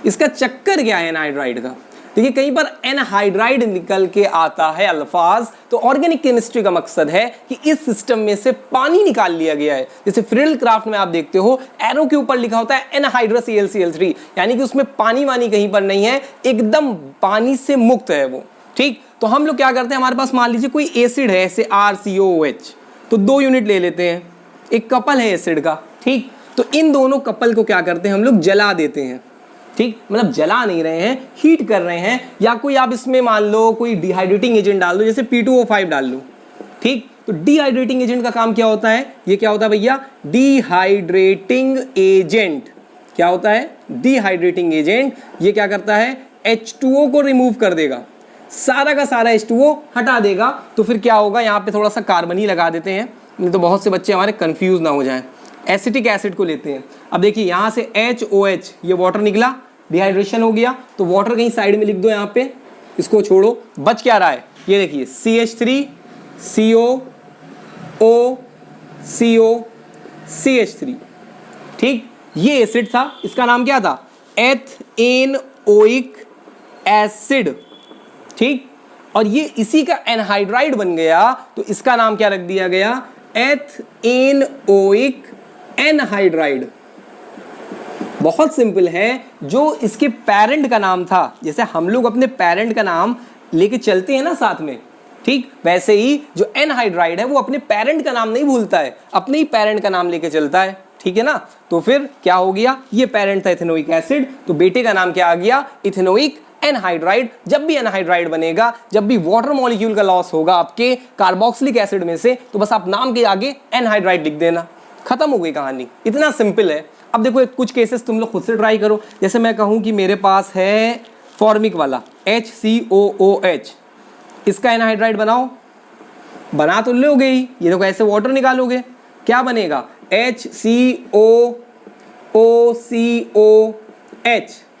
इसका चक्कर क्या है एनहाइड्राइड का? देखिए कहीं पर एनहाइड्राइड निकल के आता है अल्फाज, तो ऑर्गेनिक केमिस्ट्री का मकसद है कि इस सिस्टम में से पानी निकाल लिया गया है। जैसे फ्रिल क्राफ्ट में आप देखते हो एरो के ऊपर लिखा होता है एनहाइड्रस AlCl3, यानी कि उसमें पानी वानी कहीं पर नहीं है, एकदम पानी से मुक्त है वो। ठीक, तो हम लोग क्या करते हैं, हमारे पास मान लीजिए कोई एसिड है ऐसे RCOOH, तो 2 यूनिट ले लेते हैं, एक कपल है एसिड का। ठीक, तो इन दोनों कपल को क्या करते हैं हम लोग? जला देते हैं। ठीक, मतलब जला नहीं रहे हैं, हीट कर रहे हैं, या कोई आप इसमें मान लो कोई डिहाइड्रेटिंग एजेंट डाल दो, जैसे P2O5 डाल लो। ठीक, तो डिहाइड्रेटिंग एजेंट का काम क्या होता है? ये क्या होता है भैया? Dehydrating agent. क्या होता है? Dehydrating agent. ये क्या करता है? H2O को रिमूव कर देगा, सारा का सारा H2O हटा देगा। तो फिर क्या होगा? यहाँ पे थोड़ा सा कार्बन ही लगा देते हैं, नहीं तो बहुत से बच्चे हमारे कंफ्यूज ना हो जाएं। एसिटिक एसिड को लेते हैं। अब देखिए यहाँ से HOH, ये वाटर निकला, डिहाइड्रेशन हो गया, तो वाटर कहीं साइड में लिख दो, यहाँ पे इसको छोड़ो। बच क्या रहा है? ये देखिए CH3 CO O CO CH3। ठीक, ये एसिड था, इसका नाम क्या था? Ethanoic acid. ठीक, और ये इसी का एनहाइड्राइड बन गया, तो इसका नाम क्या रख दिया गया? Ethanoic anhydride. बहुत सिंपल है। जो इसके पेरेंट का नाम था, जैसे हम लोग अपने पेरेंट का नाम लेके चलते हैं ना साथ में, ठीक, वैसे ही जो एनहाइड्राइड है वो अपने पेरेंट का नाम नहीं भूलता है, अपने ही पेरेंट का नाम लेके चलता है। ठीक है ना? तो फिर क्या हो गया? ये पेरेंट था इथेनोइक एसिड, तो बेटे का नाम क्या आ गया? Ethanoic anhydride. जब भी एनहाइड्राइड बनेगा, जब भी वाटर मॉलिक्यूल का लॉस होगा आपके कार्बोक्सिलिक एसिड में से, तो बस आप नाम के आगे एनहाइड्राइड लिख देना, खत्म हो गई कहानी। इतना सिंपल है। अब देखो कुछ केसेस तुम लोग खुद से ट्राई करो। जैसे मैं कहूं कि मेरे पास है फॉर्मिक वाला HCOOH, इसका एनहाइड्राइड बनाओ, बना तो लोगे ही, ये देखो ऐसे वाटर निकालोगे, क्या बनेगा? HCOOCOH।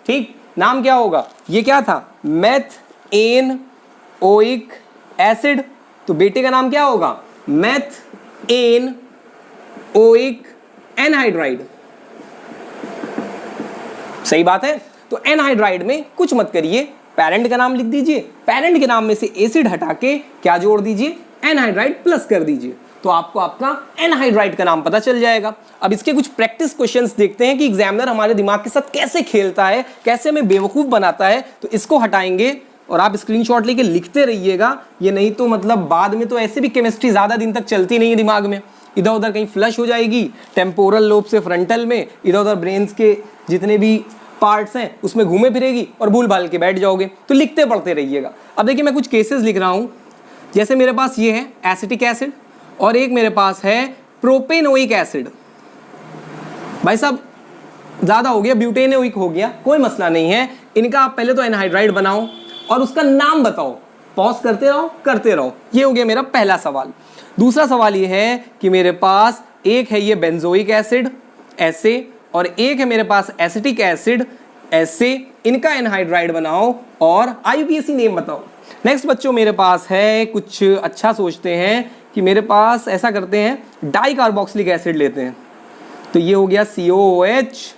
ठीक, नाम क्या होगा? ये क्या था? Methanoic acid. तो बेटे का नाम क्या होगा? Methanoic anhydride. सही बात है। तो एनहाइड्राइड में कुछ मत करिए, पेरेंट का नाम लिख दीजिए, पेरेंट के नाम में से एसिड हटा के क्या जोड़ दीजिए? एनहाइड्राइड प्लस कर दीजिए, तो आपको आपका एनहाइड्राइड का नाम पता चल जाएगा। अब इसके कुछ प्रैक्टिस क्वेश्चंस देखते हैं कि एग्जामिनर हमारे दिमाग के साथ कैसे खेलता है, कैसे हमें बेवकूफ बनाता है। तो इसको हटाएंगे और आप स्क्रीनशॉट लेके लिखते रहिएगा, ये नहीं तो मतलब बाद में तो ऐसे भी केमिस्ट्री ज्यादा दिन तक चलती नहीं है दिमाग में, इधर उधर कहीं फ्लश हो जाएगी, टेम्पोरल लोब से फ्रंटल में, इधर उधर ब्रेन्स के जितने भी पार्ट्स हैं उसमें घूमे फिरेगी और भूल भाल के बैठ जाओगे। तो लिखते पढ़ते रहिएगा। अब देखिए मैं कुछ केसेस लिख रहा हूं, जैसे मेरे पास ये है एसिटिक एसिड और एक मेरे पास है प्रोपेनोइक एसिड। भाई साहब ज्यादा हो गया, ब्यूटेनोइक हो गया, कोई मसला नहीं है। इनका आप पहले तो एनहाइड्राइड बनाओ और उसका नाम बताओ, पॉज करते रहो। ये हो गया मेरा पहला सवाल। दूसरा सवाल ये है कि मेरे पास एक है ये बेंजोइक एसिड ऐसे, और एक है मेरे पास एसिटिक एसिड ऐसे इनका एनहाइड्राइड बनाओ और आईयूपीएसी नेम बताओ। नेक्स्ट बच्चों मेरे पास है कुछ अच्छा सोचते हैं कि मेरे पास ऐसा करते हैं डाई कार्बोक्सिलिक एसिड लेते हैं, तो ये हो गया COOH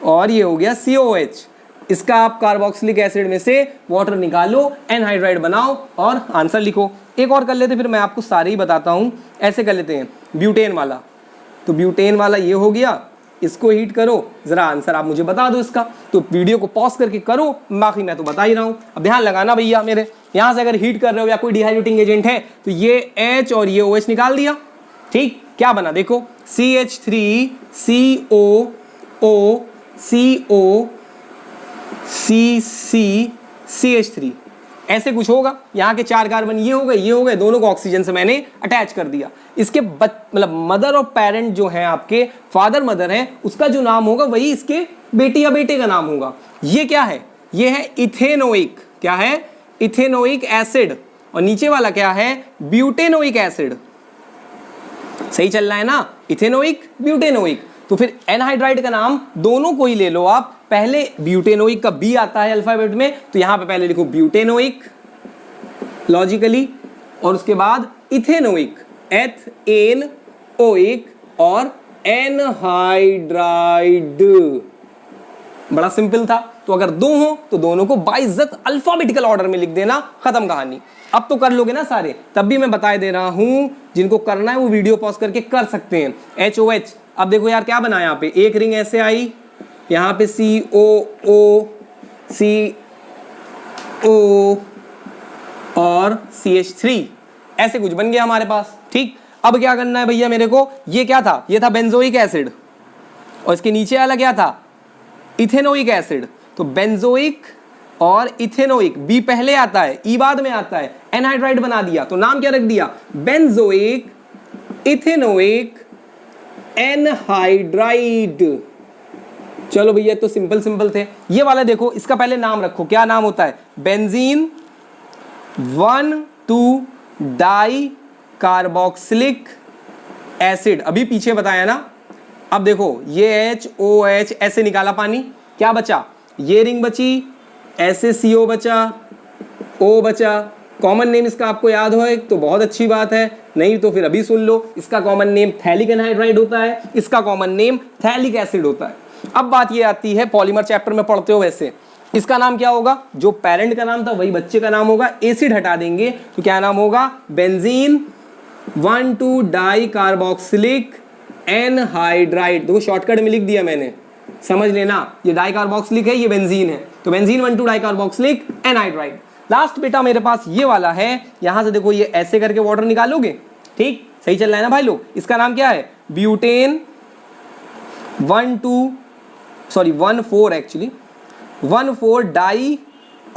और ये हो गया COH। इसका आप कार्बोक्सिलिक एसिड में से वाटर निकालो, एनहाइड्राइड बनाओ और आंसर लिखो। एक और कर लेते फिर मैं आपको सारे ही बताता हूँ। ऐसे कर लेते हैं ब्यूटेन वाला, तो ब्यूटेन वाला ये हो गया, इसको हीट करो, ज़रा आंसर आप मुझे बता दो इसका। तो वीडियो को पॉज करके करो, बाकी मैं तो बता ही रहा हूँ। अब ध्यान लगाना भैया मेरे, यहाँ से अगर हीट कर रहे हो या कोई डिहाइड्रेटिंग एजेंट है तो ये H और ये OH निकाल दिया। ठीक, क्या बना देखो, CH3COCOCC ऐसे कुछ होगा। यहाँ के 4 कार्बन ये हो गए, दोनों को ऑक्सीजन से मैंने अटैच कर दिया। इसके मतलब मदर और पेरेंट जो है आपके फादर मदर है, उसका जो नाम होगा वही इसके बेटी या बेटे का नाम होगा। ये क्या है, ये है इथेनोइक, क्या है, इथेनोइक एसिड, और नीचे वाला क्या है, ब्यूटेनोइक एसिड। सही चल रहा है ना, इथेनोइक ब्यूटेनोइक। तो फिर एनहाइड्राइड का नाम दोनों को ही ले लो आप। पहले ब्यूटेनोइक का B आता है अल्फाबेट में, तो यहां पे पहले लिखो ब्यूटेनोइक लॉजिकली, और उसके बाद इथेनोइक एथेनोइक और एनहाइड्राइड। बड़ा सिंपल था। तो अगर दो हो तो दोनों को बाइज्जत अल्फाबेटिकल ऑर्डर में लिख देना, खत्म कहानी। अब तो कर लोगे ना सारे, तब भी मैं बता दे रहा हूं, जिनको करना है वो वीडियो पॉज करके कर सकते हैं। HOH, अब देखो यार क्या बना, यहाँ पे एक रिंग ऐसे आई, यहाँ पे CO और CH3 ऐसे कुछ बन गया हमारे पास। ठीक, अब क्या करना है भैया मेरे को, ये क्या था, ये था बेंजोइक एसिड, और इसके नीचे वाला क्या था, इथेनोइक एसिड। तो बेंजोइक और इथेनोइक, B पहले आता है, E बाद में आता है, एनहाइड्राइड बना दिया, तो नाम क्या रख दिया, बेंजोइक इथेनोइक एनहाइड्राइड। चलो भैया तो सिंपल थे। ये वाला देखो, इसका पहले नाम रखो, क्या नाम होता है, बेंजीन 1,2 डाई कार्बोक्सिलिक एसिड। अभी पीछे बताया ना। अब देखो ये HOH ऐसे निकाला पानी, क्या बचा, ये रिंग बची, ऐसे CO बचा, O बचा। कॉमन नेम इसका आपको याद हो तो बहुत अच्छी बात है, नहीं तो फिर अभी सुन लो। इसका कॉमन नेम थैलिक एनहाइड्राइड होता है, इसका कॉमन नेम थैलिक एसिड होता है। अब बात ये आती है, पॉलीमर चैप्टर में पढ़ते हो वैसे, इसका नाम क्या होगा, जो पेरेंट का नाम था वही बच्चे का नाम होगा। एसिड हटा देंगे तो क्या नाम होगा, बेंजीन 1,2 डाई कार्बोक्सिलिक एनहाइड्राइड। देखो शॉर्टकट में लिख दिया मैंने, समझ लेना, ये डाई कार्बोक्सिलिक है, ये बेंजीन है, तो benzene 1,2 di carboxylic anhydride. Last बेटा मेरे पास ये वाला है, यहां से देखो ये ऐसे करके वाटर निकालोगे। ठीक, सही चल रहा है ना भाई लोग। इसका नाम क्या है, butane 1,4 actually 1,4 die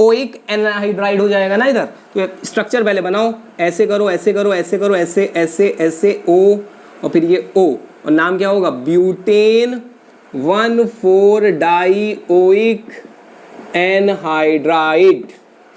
oic anhydride हो जाएगा ना इधर। तो स्ट्रक्चर पहले बनाओ, ऐसे करो, ऐसे करो, ऐसे करो, ऐसे ऐसे ऐसे O और फिर ये O, और नाम क्या होगा, ब्यूटेन 1,4 डाई ओइक एनहाइड्राइड।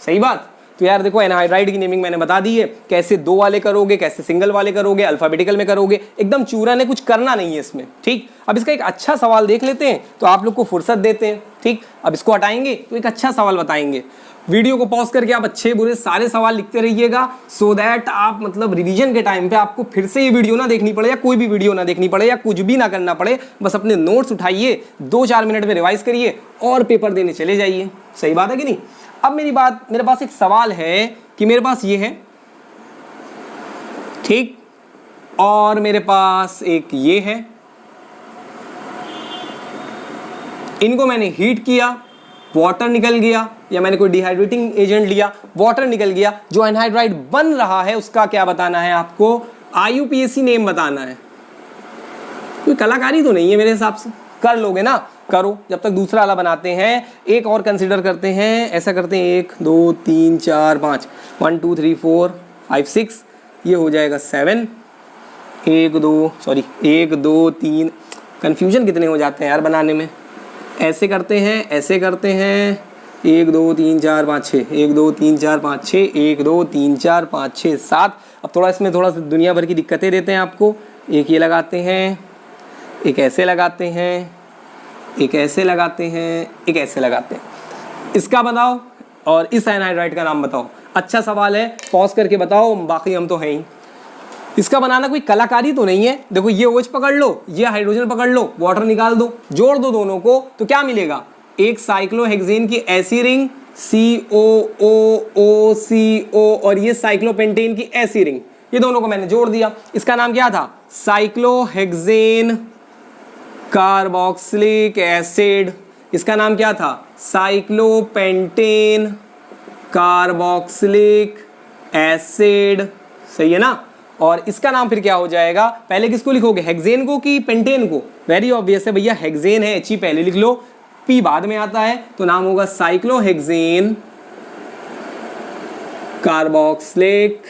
सही बात। तो यार देखो एनहाइड्राइड की नेमिंग मैंने बता दी है, कैसे 2 वाले करोगे, कैसे सिंगल वाले करोगे, अल्फाबेटिकल में करोगे, एकदम चूरा ने कुछ करना नहीं है इसमें। ठीक, अब इसका एक अच्छा सवाल देख लेते हैं, तो आप लोग को फुर्सत देते हैं। ठीक, अब इसको हटाएंगे तो एक अच्छा सवाल बताएंगे। वीडियो को पॉज करके आप अच्छे बुरे सारे सवाल लिखते रहिएगा, सो दैट आप मतलब रिवीजन के टाइम पे आपको फिर से ये वीडियो ना देखनी पड़े, या कोई भी वीडियो ना देखनी पड़े, या कुछ भी ना करना पड़े। बस अपने नोट्स उठाइए, 2-4 मिनट में रिवाइज करिए और पेपर देने चले जाइए। सही बात है कि नहीं। अब मेरे पास एक सवाल है कि मेरे पास ये है, ठीक, और मेरे पास एक ये है, इनको मैंने हीट किया, वाटर निकल गया, या मैंने कोई डिहाइड्रेटिंग एजेंट लिया, वाटर निकल गया। जो एनहाइड्राइड बन रहा है उसका क्या बताना है आपको, आईयूपीएसी नेम बताना है। कोई कलाकारी तो नहीं है मेरे हिसाब से, कर लोगे ना, करो। जब तक दूसरा वाला बनाते हैं, एक और कंसिडर करते हैं। ऐसा करते हैं 1 2 3 4 5 1 2 3 4 5 6, ये हो जाएगा 7। 1 2 3, कन्फ्यूजन कितने हो जाते हैं यार बनाने में। ऐसे करते हैं, ऐसे करते हैं, 1 2 3 4 5 6, 1 2 3 4 5 6, 1 2 3 4 5 6 7। अब थोड़ा इसमें थोड़ा सा दुनिया भर की दिक्कतें देते हैं आपको। एक ये लगाते हैं, एक ऐसे लगाते हैं, एक ऐसे लगाते हैं, एक ऐसे लगाते हैं। इसका बताओ और इस एनहाइड्राइड का नाम बताओ। अच्छा सवाल है, पॉज करके बताओ, बाकी हम तो हैं ही। इसका बनाना कोई कलाकारी तो नहीं है। देखो ये OH पकड़ लो, ये हाइड्रोजन पकड़ लो, वाटर निकाल दो, जोड़ दो दोनों को तो क्या मिलेगा? एक साइक्लोहेक्सेन की ऐसी रिंग COOOCO और ये साइक्लोपेंटेन की ऐसी रिंग, ये दोनों को मैंने जोड़ दिया। इसका नाम क्या था? Cyclohexane carboxylic acid. इसका नाम क्या था? Cyclopentane carboxylic acid. सही है ना? और इसका नाम फिर क्या हो जाएगा? पहले किसको लिखोगे, हेक्सेन को कि पेंटेन को? वेरी ऑब्वियस है भैया, हेक्सेन है, He पहले लिख लो, P बाद में आता है, तो नाम होगा cyclohexane carboxylic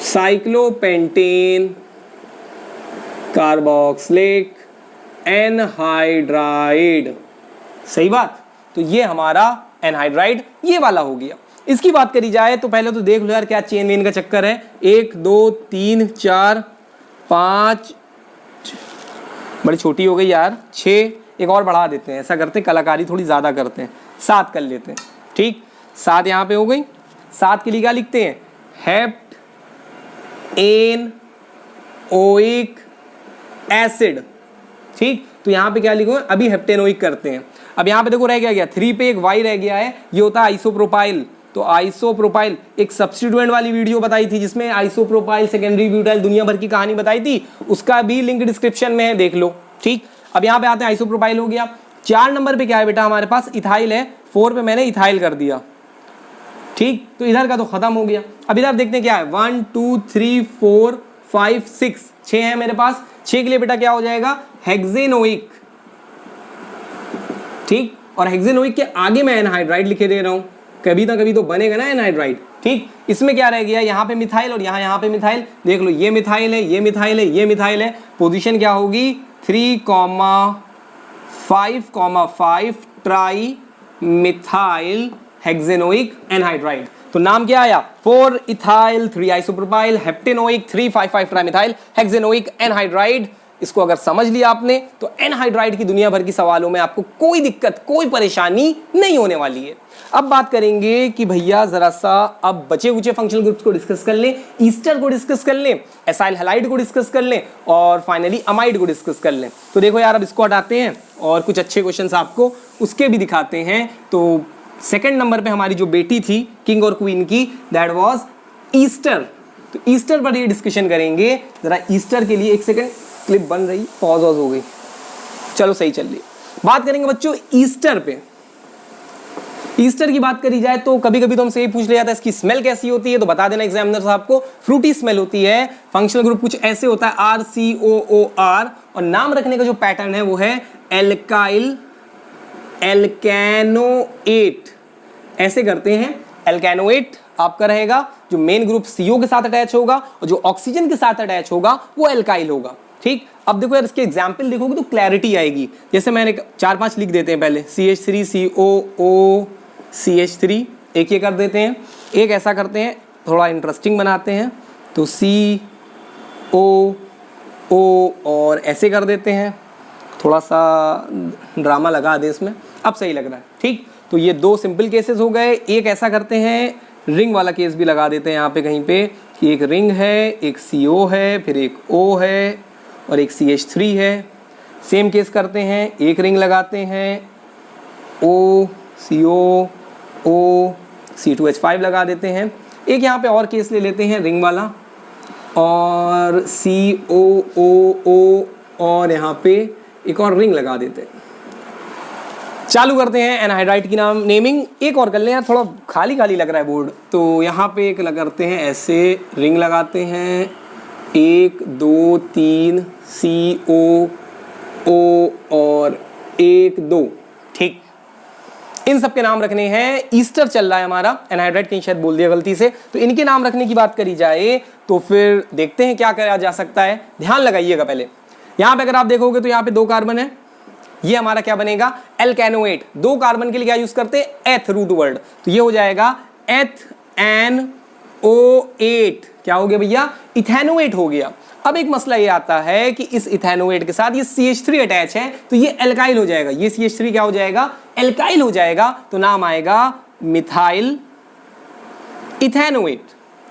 cyclopentane carboxylic anhydride. सही बात। तो ये हमारा एनहाइड्राइड ये वाला हो गया। इसकी बात करी जाए तो पहले तो देख लो यार क्या चेन वेन का चक्कर है। 1 2 3 4 5, बड़ी छोटी हो गई यार, 6, एक और बढ़ा देते हैं। ऐसा करते हैं, कलाकारी थोड़ी ज़्यादा करते हैं, 7 कर लेते हैं। ठीक, 7 यहाँ पे हो गई। 7 के लिए क्या लिखते हैं? Heptanoic acid. ठीक, तो यहाँ पे क्या लिखो? अभी हेप्टेनोइक करते हैं। अब यहाँ पे देखो रह गया 3 पे एक Y रह गया है, ये होता है आइसोप्रोपाइल। तो आइसोप्रोपाइल एक सब्स्टिट्यूएंट वाली वीडियो बताई थी जिसमें आइसोप्रोपाइल सेकेंडरी ब्यूटाइल दुनिया भर की कहानी बताई थी, उसका भी लिंक डिस्क्रिप्शन में है, देख लो। ठीक, अब यहाँ पे आते हैं, आइसोप्रोपाइल हो गया। 4 नंबर पे क्या है बेटा हमारे पास? इथाइल है। 4 पे मैंने इथाइल कर दिया। ठीक, तो इधर का तो खत्म हो गया। अब इधर देखते हैं क्या है। 1 2 3 4 5 6, 6 है मेरे पास। 6 के लिए बेटा क्या हो जाएगा? हेक्सेनोइक। ठीक, और हेक्सेनोइक के आगे मैं एनहाइड्राइड लिखे दे रहा हूं, कभी ना कभी तो बनेगा ना एनहाइड्राइड। ठीक, इसमें क्या रह गया? यहाँ पे मिथाइल और यहाँ पे मिथाइल। देख लो, ये मिथाइल है, ये मिथाइल है, ये मिथाइल है। पोजीशन क्या होगी? 3,5,5 ट्राई मिथाइल हेक्सेनोइक एनहाइड्राइड। तो नाम क्या आया? 4 इथाइल 3 आइसोप्रोपाइल हेप्टेनोइक 3,5,5 ट्राइमिथाइल हेक्सेनोइक एनहाइड्राइड। इसको अगर समझ लिया आपने तो एनहाइड्राइड की दुनिया भर की सवालों में आपको कोई दिक्कत, कोई परेशानी नहीं होने वाली है। अब बात करेंगे कि भैया जरा सा अब बचे कुचे फंक्शनल ग्रुप्स को डिस्कस कर लें, ईस्टर को डिस्कस कर लें, एसाइल हैलाइड को डिस्कस कर लें और फाइनली अमाइड को डिस्कस कर लें। तो देखो यार, अब इसको हटाते हैं और कुछ अच्छे क्वेश्चंस आपको उसके भी दिखाते हैं। तो सेकंड नंबर पे हमारी जो बेटी थी किंग और क्वीन की, दैट वाज ईस्टर। तो ईस्टर पर ये डिस्कशन करेंगे। जरा ईस्टर के लिए एक सेकंड, क्लिप बन रही, पॉज हो गई, चलो सही चल रही। बात करेंगे बच्चों ईस्टर पे। ईस्टर की बात करी जाए तो कभी कभी तो हमसे ये पूछ लिया जाता है इसकी स्मेल कैसी होती है, तो बता देना एग्जामिनर साहब को, फ्रूटी स्मेल होती है। फंक्शनल ग्रुप कुछ ऐसे होता है RCOOR, और नाम रखने का जो पैटर्न है वो है एल्काइल एल्केनोएट। ऐसे करते हैं, एल्केनोएट आपका रहेगा, जो मेन ग्रुप CO के साथ अटैच होगा और जो ऑक्सीजन के साथ अटैच होगा वो एल्काइल होगा। ठीक, अब देखो यार इसके एग्जाम्पल देखोगे तो क्लैरिटी आएगी। जैसे मैंने 4-5 लिख देते हैं पहले, CH3 COO CH3, एक ये कर देते हैं, एक ऐसा करते हैं, थोड़ा इंटरेस्टिंग बनाते हैं, तो COO और ऐसे कर देते हैं, थोड़ा सा ड्रामा लगा दे इसमें, अब सही लग रहा है। ठीक, तो ये 2 सिंपल केसेस हो गए। एक ऐसा करते हैं, रिंग वाला केस भी लगा देते हैं यहाँ पे कहीं पे, कि एक रिंग है, एक CO है, फिर एक O है और एक CH3 है। सेम केस करते हैं, एक रिंग लगाते हैं, O CO O C2H5 लगा देते हैं। एक यहाँ पे और केस ले लेते हैं रिंग वाला, और COOO और यहाँ पे एक और रिंग लगा देते हैं। चालू करते हैं एनहाइड्राइड की नाम नेमिंग। एक और कर लें यार, थोड़ा खाली खाली लग रहा है बोर्ड, तो यहाँ पे एक करते हैं, ऐसे रिंग लगाते हैं, 1 2 3 COO और 1 2। ठीक, इन सब के नाम रखने हैं। ईस्टर चल रहा है हमारा, एनहाइड्राइड कहीं शायद बोल दिया गलती से, तो इनके नाम रखने की बात करी जाए तो फिर देखते हैं क्या करा जा सकता है। ध्यान लगाइएगा पहले, यहाँ पे अगर आप देखोगे तो यहाँ पे 2 कार्बन है, ये हमारा क्या बनेगा? एल्केनोएट। 2 कार्बन के लिए क्या यूज करते हैं? एथ रूट वर्ड, तो ये हो जाएगा एथएनओ8। क्या हो गया भैया? इथेनोएट हो गया। अब एक मसला ये आता है कि इस इथेनोएट के साथ ये CH3 अटैच है तो ये एल्काइल हो जाएगा, ये CH3 क्या हो जाएगा, एल्काइल हो जाएगा, तो नाम आएगा मिथाइल इथेनोएट।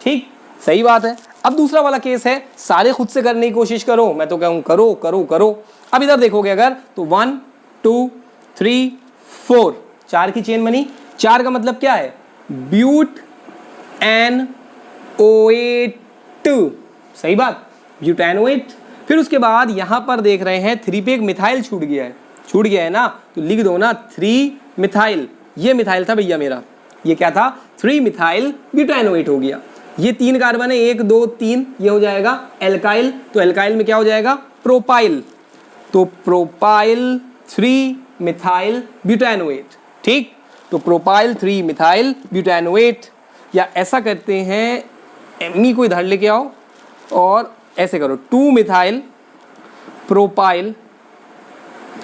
ठीक, सही बात है। अब दूसरा वाला केस है, सारे खुद से करने की कोशिश करो, मैं तो कहूं करो करो करो। अब इधर देखोगे अगर तो 1 2 3 4 4 की चेन बनी। 4 का मतलब क्या है, ब्यूट एन ओएट, सही बात, ब्यूटेनोएट। फिर उसके बाद यहां पर देख रहे हैं 3 पे एक मिथाइल छूट गया है ना, तो लिख दो ना 3 मिथाइल। ये मिथाइल था भैया मेरा, ये क्या था, 3 मिथाइल ब्यूटेनोएट हो गया। ये 3 कार्बन है, 1 2 3, ये हो जाएगा एल्काइल, तो एल्काइल में क्या हो जाएगा, प्रोपाइल, तो प्रोपाइल 3 मिथाइल ब्यूटेनोएट। ठीक, तो प्रोपाइल 3 मिथाइल ब्यूटेनोएट। या ऐसा करते हैं, एमी को इधर लेके आओ और ऐसे करो 2 मिथाइल प्रोपाइल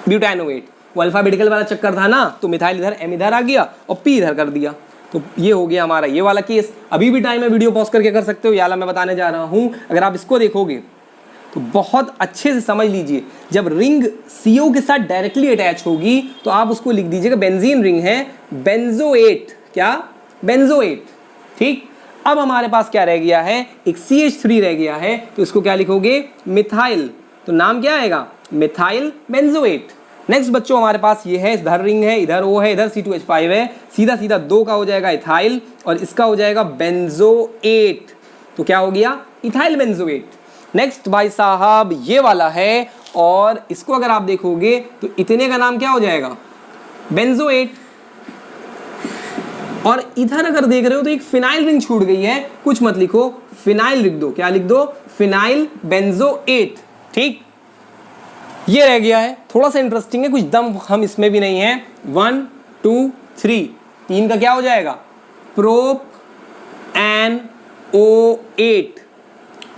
ब्यूटेनोएट। वो अल्फाबेटिकल वाला चक्कर था ना, तो मिथाइल इधर, एम इधर आ गया और पी इधर कर दिया, तो ये हो गया हमारा ये वाला केस। अभी भी टाइम है, वीडियो पॉज करके कर सकते हो, याला मैं बताने जा रहा हूं। अगर आप इसको देखोगे तो बहुत अच्छे से समझ लीजिए, जब रिंग CO के साथ डायरेक्टली अटैच होगी तो आप उसको लिख दीजिएगा, बेंजीन रिंग है, बेंजोएट, क्या, बेंजोएट। ठीक, अब हमारे पास क्या रह गया है, एक CH3 रह गया है, तो इसको क्या लिखोगे, मिथाइल, तो नाम क्या आएगा, मिथाइल बेंजोएट। नेक्स्ट बच्चों हमारे पास ये है, इधर रिंग है, इधर O है, इधर C2H5 है, सीधा सीधा 2 का हो जाएगा इथाइल और इसका हो जाएगा बेंजोएट, तो क्या हो गया, इथाइल बेंजोएट। नेक्स्ट भाई साहब ये वाला है, और इसको अगर आप देखोगे तो इतने का नाम क्या हो जाएगा, बेंजोएट। और इधर अगर देख रहे हो तो एक फिनाइल रिंग छूट गई है, कुछ मत लिखो, फिनाइल लिख दो, क्या लिख दो, फिनाइल बेंजोएट। ठीक, ये रह गया है, थोड़ा सा इंटरेस्टिंग है, कुछ दम हम इसमें भी नहीं है। 1 2 3, 3 का क्या हो जाएगा, प्रोप एन ओ 8,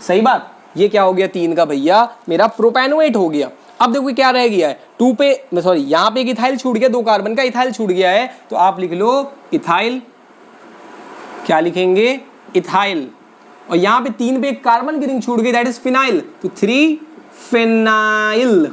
सही बात, ये क्या हो गया, 3 का भैया मेरा प्रोपेनोएट हो गया। अब देखो क्या रह गया है, 2 पे, सॉरी यहां पे एक इथाइल छूट गया, 2 कार्बन का इथाइल छूट गया है, तो आप लिख लो इथाइल, क्या लिखेंगे, इथाइल। और यहां पे 3 पे एक कार्बन की रिंग छूट गई, दैट इज फिनाइल, तो 3 फिनाइल,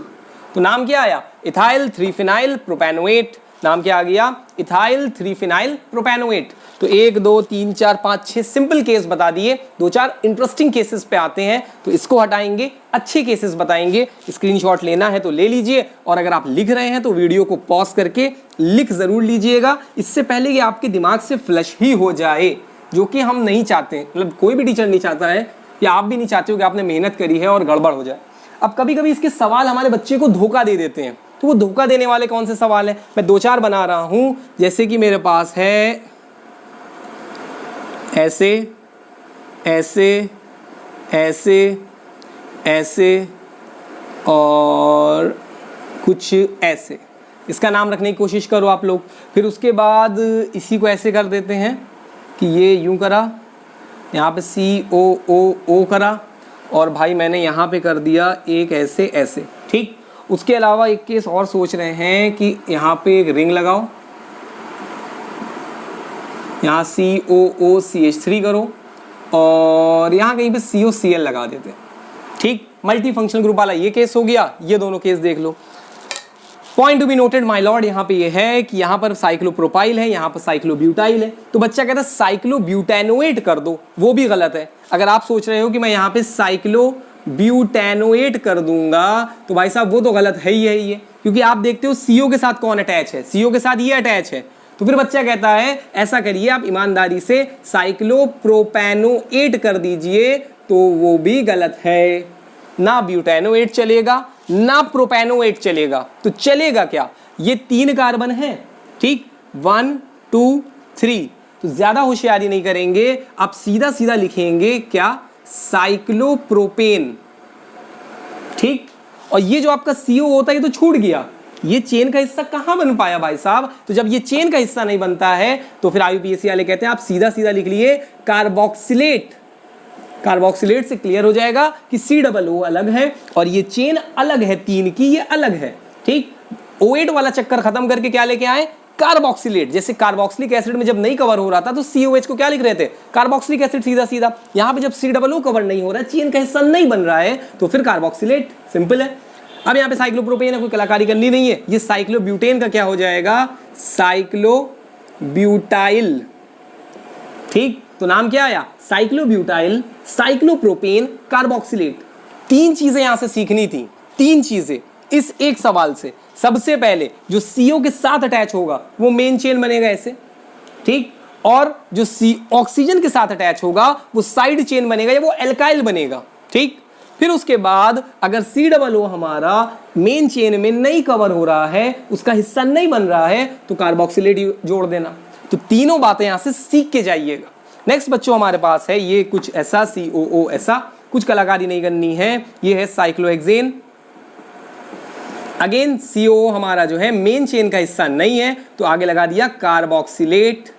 तो नाम क्या आया, इथाइल 3 फिनाइल प्रोपेनोएट। नाम क्या आ गया, इथाइल 3 फिनाइल प्रोपेनोएट। तो 1 2 3 4 5 6 सिंपल केस बता दिए, 2-4 इंटरेस्टिंग केसेस पे आते हैं, तो इसको हटाएंगे, अच्छे केसेस बताएंगे। स्क्रीनशॉट लेना है तो ले लीजिए, और अगर आप लिख रहे हैं तो वीडियो को पॉज करके लिख जरूर लीजिएगा, इससे पहले कि आपके दिमाग से फ्लश ही हो जाए, जो कि हम नहीं चाहते, मतलब कोई भी टीचर नहीं चाहता है, या आप भी नहीं चाहते हो कि आपने मेहनत करी है और गड़बड़ हो जाए। अब कभी कभी इसके सवाल हमारे बच्चे को धोखा दे देते हैं, तो वो धोखा देने वाले कौन से सवाल हैं, मैं 2-4 बना रहा हूं, जैसे कि मेरे पास है ऐसे ऐसे ऐसे ऐसे और कुछ ऐसे, इसका नाम रखने की कोशिश करो आप लोग। फिर उसके बाद इसी को ऐसे कर देते हैं कि ये यूं करा, यहाँ पे COO करा, और भाई मैंने यहाँ पे कर दिया एक ऐसे ऐसे। ठीक, उसके अलावा एक केस और सोच रहे हैं कि यहाँ पे एक रिंग लगाओ, यहाँ COO CH3 करो, और यहाँ कहीं पे COCl लगा देते हैं। ठीक, मल्टी फंक्शनल ग्रुप वाला ये केस हो गया, ये दोनों केस देख लो। Point to be noted my lord, यहाँ पे ये है कि यहाँ पर साइक्लोप्रोपाइल है, यहाँ पर साइक्लोब्यूटाइल है, तो बच्चा कहता है साइक्लोब्यूटेनोएट कर दो, वो भी गलत है। अगर आप सोच रहे हो कि मैं यहाँ पे साइक्लोब्यूटेनोएट कर दूंगा, तो भाई साहब वो तो गलत है ही है, क्योंकि आप देखते हो CO के साथ कौन अटैच है, CO के साथ ये अटैच है, तो फिर बच्चा कहता है ऐसा करिए आप ईमानदारी से साइक्लोप्रोपेनोएट कर दीजिए, तो वो भी गलत है, ना ब्यूटेनोएट चलेगा ना प्रोपेनोएट चलेगा, तो चलेगा क्या, ये 3 कार्बन है। ठीक, 1 2 3, तो ज्यादा होशियारी नहीं करेंगे, आप सीधा सीधा लिखेंगे क्या, साइक्लोप्रोपेन। ठीक, और ये जो आपका CO होता है ये तो छूट गया, ये चेन का हिस्सा कहां बन पाया भाई साहब, तो जब ये चेन का हिस्सा नहीं बनता है तो फिर IUPAC वाले कहते हैं आप सीधा सीधा लिख लिए कार्बोक्सिलेट। कार्बोक्सिलेट से क्लियर हो जाएगा कि COO अलग है और ये चेन अलग है, 3 की ये अलग है। ठीक, O8 वाला चक्कर खत्म करके क्या लेके आए, कार्बोक्सिलेट, जैसे कार्बोक्सिलिक एसिड में जब नहीं कवर हो रहा था तो COH को क्या लिख रहे थे, कार्बोक्सिलिक एसिड, सीधा सीधा। यहां पे जब COO कवर नहीं हो रहा है, चेन का हिस्सा नहीं बन रहा है, तो फिर कार्बोक्सिलेट, सिंपल है। अब यहाँ पे साइक्लोप्रोपेन है, कोई कलाकारी करनी नहीं है, ये साइक्लोब्यूटेन का क्या हो जाएगा, साइक्लोब्यूटाइल, ठीक। तो नाम क्या आया, साइक्लोब्यूटाइल, साइक्लोप्रोपेन, कार्बोक्सिलेट। तीन चीजें यहां से सीखनी थी, तीन चीजें इस एक सवाल से। सबसे पहले जो CO के साथ अटैच होगा वो मेन चेन बनेगा ऐसे, ठीक, और जो ऑक्सीजन के साथ अटैच होगा वो साइड चेन बनेगा या वो एल्काइल बनेगा, ठीक। फिर उसके बाद अगर COO हमारा मेन चेन में नहीं कवर हो रहा है, उसका हिस्सा नहीं बन रहा है, तो कार्बोक्सिलेट जोड़ देना। तो तीनों बातें यहां से सीख के जाइएगा। नेक्स्ट बच्चों हमारे पास है ये कुछ ऐसा, COO ऐसा, कुछ कलाकारी नहीं करनी है। ये है साइक्लोहेक्सेन, अगेन COO हमारा जो है मेन चेन का हिस्सा नहीं है, तो आगे लगा दिया कार्बोक्सिलेट।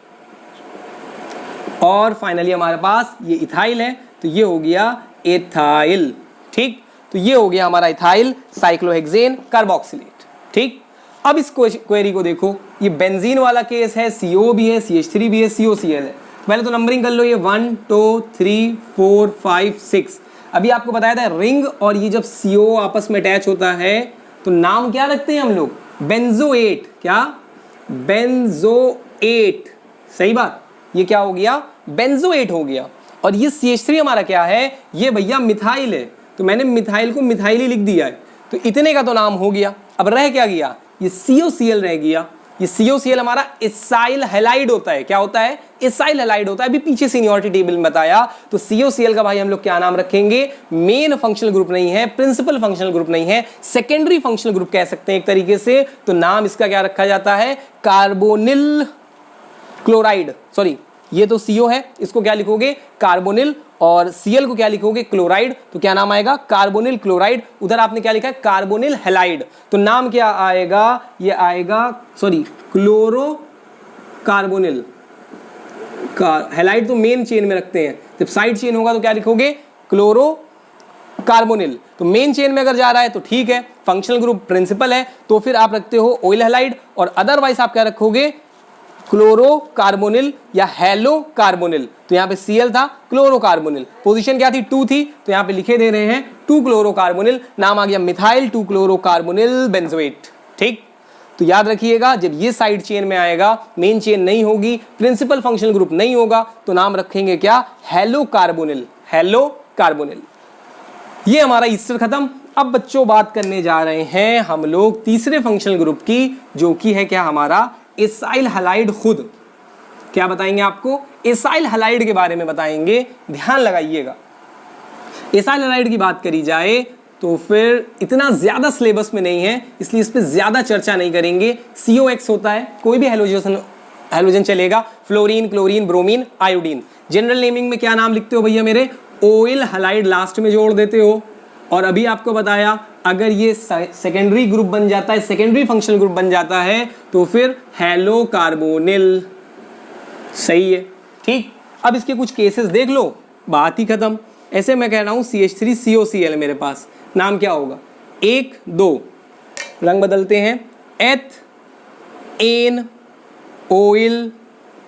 और फाइनली हमारे पास ये इथाइल है, तो ये हो गया एथाइल, ठीक। तो ये हो गया हमारा इथाइल, साइक्लोहेक्सेन, कार्बोक्सिलेट, ठीक। अब इस क्वेरी को देखो, ये बेंजीन वाला केस है, CO भी है, CH3 भी है, COCl है। पहले तो नंबरिंग कर लो, ये 1 2 3 4 5 6। अभी आपको बताया था रिंग और ये जब CO आपस में अटैच होता है तो नाम क्या रखते हैं हम लोग, बेंजोएट, क्या, बेंजोएट, सही बात। ये क्या हो गया, बेंजोएट हो गया। और ये CH3 हमारा क्या है, ये भैया मिथाइल है, तो मैंने मिथाइल को मिथाइल ही लिख दिया है, तो इतने का तो नाम हो गया। अब रह क्या गया, ये COCl रह गया। ये COCl हमारा एसाइल हैलाइड होता है, क्या होता है, एसाइल हैलाइड होता है। अभी पीछे सीनियरिटी टेबल में बताया। तो COCl का भाई हम लोग क्या नाम रखेंगे, मेन फंक्शनल ग्रुप नहीं है, प्रिंसिपल फंक्शनल ग्रुप नहीं है, सेकेंडरी फंक्शनल ग्रुप कह सकते हैं एक तरीके से। तो नाम इसका क्या रखा जाता है, कार्बोनिल क्लोराइड, सॉरी ये तो CO है, इसको क्या लिखोगे, कार्बोनिल, और Cl को क्या लिखोगे, क्लोराइड। तो क्या नाम आएगा, कार्बोनिल क्लोराइड। उधर आपने क्या लिखा है, कार्बोनिल हैलाइड, तो नाम क्या आएगा, ये आएगा, सॉरी क्लोरो कार्बोनिल। हैलाइड तो मेन चेन में रखते हैं, जब साइड चेन होगा तो क्या लिखोगे, क्लोरो कार्बोनिल। तो मेन चेन में अगर जा रहा है तो ठीक है, फंक्शनल ग्रुप प्रिंसिपल है, तो फिर आप रखते हो ऑयल हैलाइड, और अदरवाइज आप क्या रखोगे, क्लोरो कार्बोनिल या हेलो कार्बोनिल। तो यहाँ पे Cl था, क्लोरो कार्बोनिल, पोजीशन क्या थी, 2 थी, तो यहाँ पे लिखे दे रहे हैं 2 क्लोरो कार्बोनिल, नाम आ गया मिथाइल 2 क्लोरो कार्बोनिल बेंजोएट, ठीक। तो याद रखिएगा, जब ये साइड चेन में आएगा, मेन चेन नहीं होगी, प्रिंसिपल फंक्शनल ग्रुप नहीं होगा, तो नाम रखेंगे क्या, हेलो कार्बोनिल, हेलो कार्बोनिल। ये हमारा ईस्टर खत्म। अब बच्चों बात करने जा रहे हैं हम लोग तीसरे फंक्शनल ग्रुप की, जो कि है क्या, हमारा एसाइल हैलाइड। खुद क्या बताएंगे आपको, एसाइल हैलाइड के बारे में बताएंगे, ध्यान लगाइएगा। एसाइल हैलाइड की बात करी जाए तो फिर इतना ज्यादा सिलेबस में नहीं है, इसलिए इस पर ज्यादा चर्चा नहीं करेंगे। COX होता है, कोई भी हैलोजन चलेगा, fluorine, chlorine, bromine, iodine. General naming में क्या नाम लिखते हो भैया मेरे, ऑयल हैलाइड लास्ट में जोड़ देते हो। और अभी आपको बताया, अगर ये सेकेंडरी ग्रुप बन जाता है, सेकेंडरी फंक्शनल ग्रुप बन जाता है, तो फिर हेलो कार्बोनिल, सही है, ठीक। अब इसके कुछ केसेस देख लो, बात ही खत्म। ऐसे मैं कह रहा हूं CH3 COCl मेरे पास, नाम क्या होगा, 1 2, रंग बदलते हैं, एथ एन ऑयल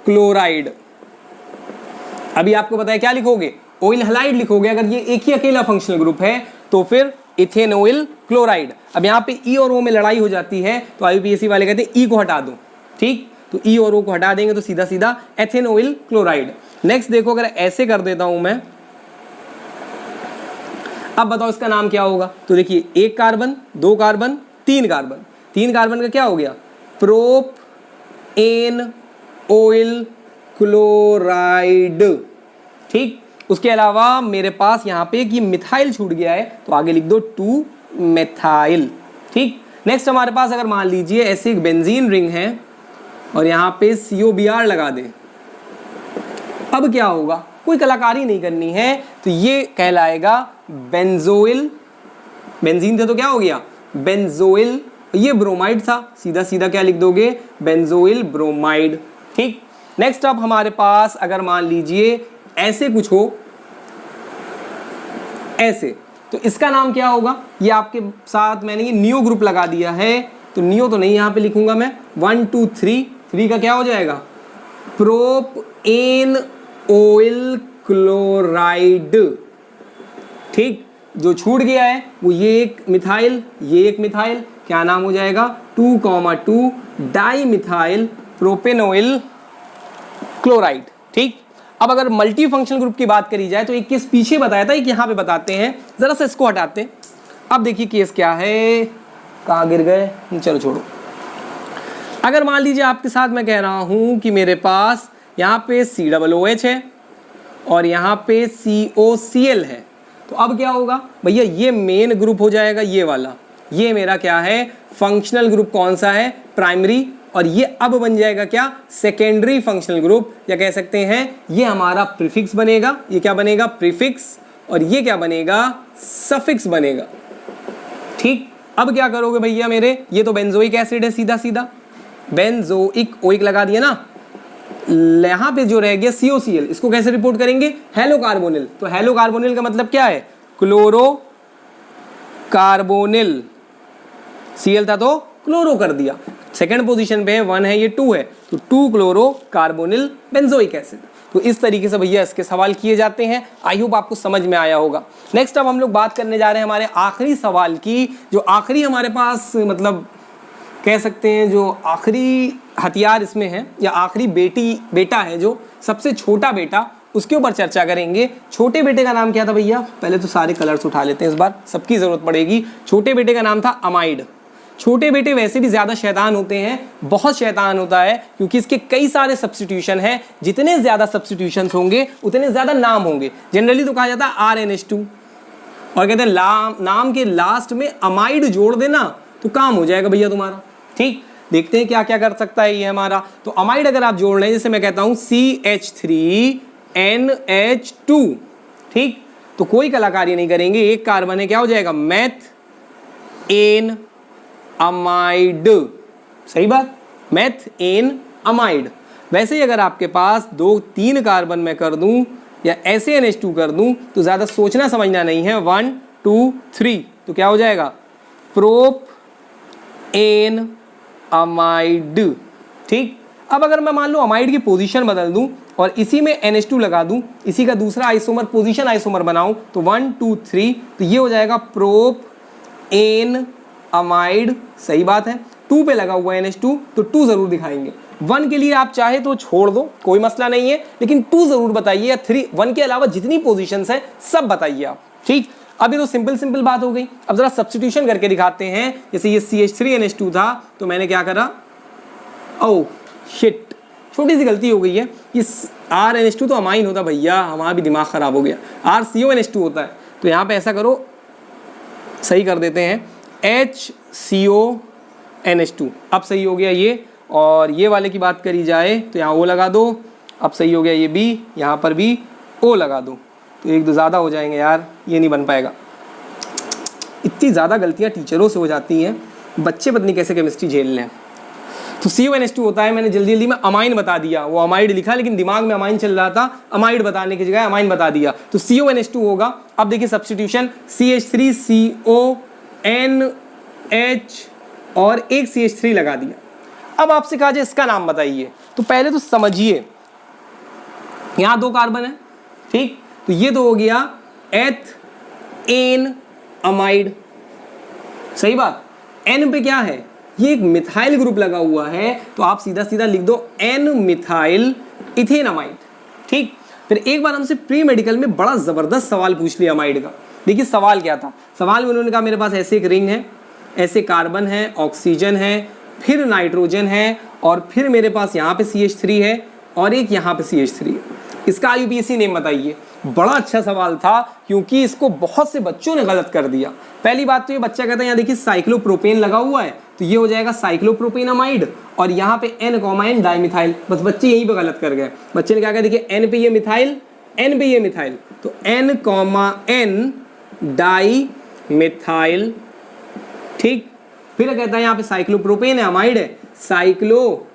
क्लोराइड। अभी आपको बताया क्या लिखोगे, ऑयल हैलाइड लिखोगे। अगर ये एक ही अकेला फंक्शनल ग्रुप है तो फिर इथेनॉइल क्लोराइड। अब यहाँ पे ई और ओ में लड़ाई हो जाती है, तो IUPAC वाले कहते हैं ई को हटा दो, ठीक। तो ई और ओ को हटा देंगे तो सीधा सीधा एथेनॉइल क्लोराइड। नेक्स्ट देखो, अगर ऐसे कर देता हूं मैं, अब बताओ इसका नाम क्या होगा। तो देखिए, 1 कार्बन, 2 कार्बन, 3 कार्बन, 3 कार्बन का क्या हो गया, प्रोप एन ऑयल क्लोराइड, ठीक। उसके अलावा मेरे पास यहाँ पे कि मिथाइल छूट गया है, तो आगे लिख दो 2 मेथाइल, ठीक। नेक्स्ट हमारे पास अगर मान लीजिए ऐसे एक बेंजीन रिंग है और यहाँ पे COBr लगा दे, अब क्या होगा, कोई कलाकारी नहीं करनी है, तो ये कहलाएगा बेंजोइल। बेंजीन था तो क्या हो गया, बेंजोइल। ये ब्रोमाइड था, सीधा सीधा क्या लिख दोगे, बेंजोइल ब्रोमाइड, ठीक। नेक्स्ट अब हमारे पास अगर मान लीजिए ऐसे कुछ हो, ऐसे, तो इसका नाम क्या होगा। ये आपके साथ मैंने ये नियो ग्रुप लगा दिया है, तो नियो तो नहीं यहाँ पे लिखूंगा मैं, 1 2 3 3 का क्या हो जाएगा, प्रोपेन ऑयल क्लोराइड। ठीक, जो छूट गया है वो ये एक मिथाइल, ये एक मिथाइल, क्या नाम हो जाएगा 2,2 डाई मिथाइल प्रोपेनोइल क्लोराइड। ठीक, अब अगर मल्टी फंक्शनल ग्रुप की बात करी जाए तो एक केस पीछे बताया था, एक यहाँ पे बताते हैं, जरा सा इसको हटाते हैं। अब देखिए केस क्या है, कहाँ गिर गए, चलो छोड़ो। अगर मान लीजिए आपके साथ मैं कह रहा हूं कि मेरे पास यहाँ पे COOH है और यहाँ पे COCl है, तो अब क्या होगा भैया, ये मेन ग्रुप हो जाएगा ये वाला, ये मेरा क्या है फंक्शनल ग्रुप, कौन सा है प्राइमरी, और ये अब बन जाएगा क्या सेकेंडरी फंक्शनल ग्रुप, या कह सकते हैं ये हमारा प्रीफिक्स बनेगा, ये क्या बनेगा प्रीफिक्स, और ये क्या बनेगा सफिक्स बनेगा। ठीक, अब क्या करोगे भैया मेरे, ये तो बेंजोइक एसिड है, सीधा सीधा बेंजोइक ओइक लगा दिया ना, यहाँ पे जो रह गया COCl, इसको कैसे रिपोर्ट करेंगे हेलो कार्बोनिल, तो हेलो कार्बोनिल का मतलब क्या है क्लोरो कार्बोनिल, Cl था तो क्लोरो कर दिया, सेकंड पोजीशन पे है 1 है, ये 2 है, तो 2 क्लोरो कार्बोनिल बेंजोइक एसिड। तो इस तरीके से भैया इसके सवाल किए जाते हैं। आई होप आपको समझ में आया होगा। नेक्स्ट अब हम लोग बात करने जा रहे हैं हमारे आखिरी सवाल की, जो आखिरी हमारे पास मतलब कह सकते हैं जो आखिरी हथियार इसमें है, या आखिरी बेटा है, जो सबसे छोटा बेटा, उसके ऊपर चर्चा करेंगे। छोटे बेटे का नाम क्या था भैया, पहले तो सारे कलर्स उठा लेते हैं, इस बार सबकी जरूरत पड़ेगी। छोटे बेटे का नाम था अमाइड। छोटे बेटे वैसे भी ज्यादा शैतान होते हैं, बहुत शैतान होता है, क्योंकि इसके कई सारे सब्स्टिट्यूशन हैं। जितने ज्यादा सब्स्टिट्यूशन होंगे उतने ज्यादा नाम होंगे। जनरली तो कहा जाता है RNH2, और कहते हैं नाम के लास्ट में अमाइड जोड़ देना तो काम हो जाएगा भैया तुम्हारा। ठीक, देखते हैं क्या क्या कर सकता है ये हमारा। तो अमाइड अगर आप जोड़ लें, जैसे मैं कहता हूं CH3NH2, ठीक, तो कोई कलाकारी नहीं करेंगे, एक कार्बन है, क्या हो जाएगा मेथ एन अमाइड। सही बात, मेथ एन अमाइड। वैसे ही अगर आपके पास 2-3 कार्बन में कर दूं या ऐसे NH2 कर दूं तो ज्यादा सोचना समझना नहीं है, 1 2 3, तो क्या हो जाएगा प्रोप एन अमाइड। ठीक, अब अगर मैं मान लो अमाइड की पोजीशन बदल दूं और इसी में NH2 लगा दूं, इसी का दूसरा आइसोमर पोजीशन आइसोमर बनाऊं, तो 1 2 3, तो ये हो जाएगा प्रोप एन अमाइड। सही बात है, 2 पे लगा हुआ है NH2, तो 2 जरूर दिखाएंगे। 1 के लिए आप चाहे तो छोड़ दो, कोई मसला नहीं है, लेकिन 2 जरूर बताइए, या 3, 1 के अलावा जितनी पोजीशंस है सब बताइए आप। ठीक, अभी तो सिंपल बात हो गई। अब जरा सब्स्टिट्यूशन करके दिखाते हैं। जैसे ये CH3NH2 था, तो मैंने क्या करा, ओह शिट, छोटी सी गलती हो गई है, ये RNH2 तो अमाइन होता भैया, हमारा भी दिमाग खराब हो गया, RCONH2 होता है। तो यहाँ पे ऐसा करो, सही कर देते हैं, HCONH2, अब सही हो गया ये। और ये वाले की बात करी जाए तो यहाँ O लगा दो, अब सही हो गया ये B, यहाँ पर भी O लगा दो, तो 1-2 ज़्यादा हो जाएंगे यार, ये नहीं बन पाएगा। इतनी ज़्यादा गलतियाँ टीचरों से हो जाती हैं, बच्चे पता नहीं कैसे केमिस्ट्री झेल लें। तो CONH2 होता है, मैंने जल्दी में अमाइन बता दिया, वो अमाइड लिखा लेकिन दिमाग में अमाइन चल रहा था, अमाइड बताने की जगह अमाइन बता दिया, तो CONH2 होगा। अब देखिए सब्स्टिट्यूशन, CH3CONH और एक CH3 लगा दिया। अब आपसे कहा जाए इसका नाम बताइए, तो पहले तो समझिए, यहाँ 2 कार्बन है, ठीक, तो ये तो हो गया एथेन अमाइड। सही बात, N पे क्या है, ये एक मिथाइल ग्रुप लगा हुआ है, तो आप सीधा सीधा लिख दो N मिथाइल इथेन अमाइड। ठीक, फिर एक बार हमसे प्री मेडिकल में बड़ा जबरदस्त सवाल पूछ लिया अमाइड का। देखिए सवाल क्या था, सवाल में उन्होंने कहा मेरे पास ऐसे एक रिंग है, ऐसे कार्बन है, ऑक्सीजन है, फिर नाइट्रोजन है, और फिर मेरे पास यहाँ पे CH3 है और एक यहाँ पे CH3 है, इसका IUPAC नेम बताइए। बड़ा अच्छा सवाल था, क्योंकि इसको बहुत से बच्चों ने गलत कर दिया। पहली बात तो ये बच्चा कहता है यहाँ देखिए साइक्लोप्रोपेन लगा हुआ है, तो ये हो जाएगा साइक्लोप्रोपेन अमाइड, और यहाँ पे N, डाइमिथाइल। बस बच्चे यहीं पे गलत कर गए। बच्चे ने क्या कहा, देखिए N पे ये मिथाइल, N पे ये मिथाइल, तो N, N डाई मिथाइल। ठीक, फिर कहता है यहाँ पे साइक्लोप्रोपेन है, अमाइड है, साइक्लोप्रोपेन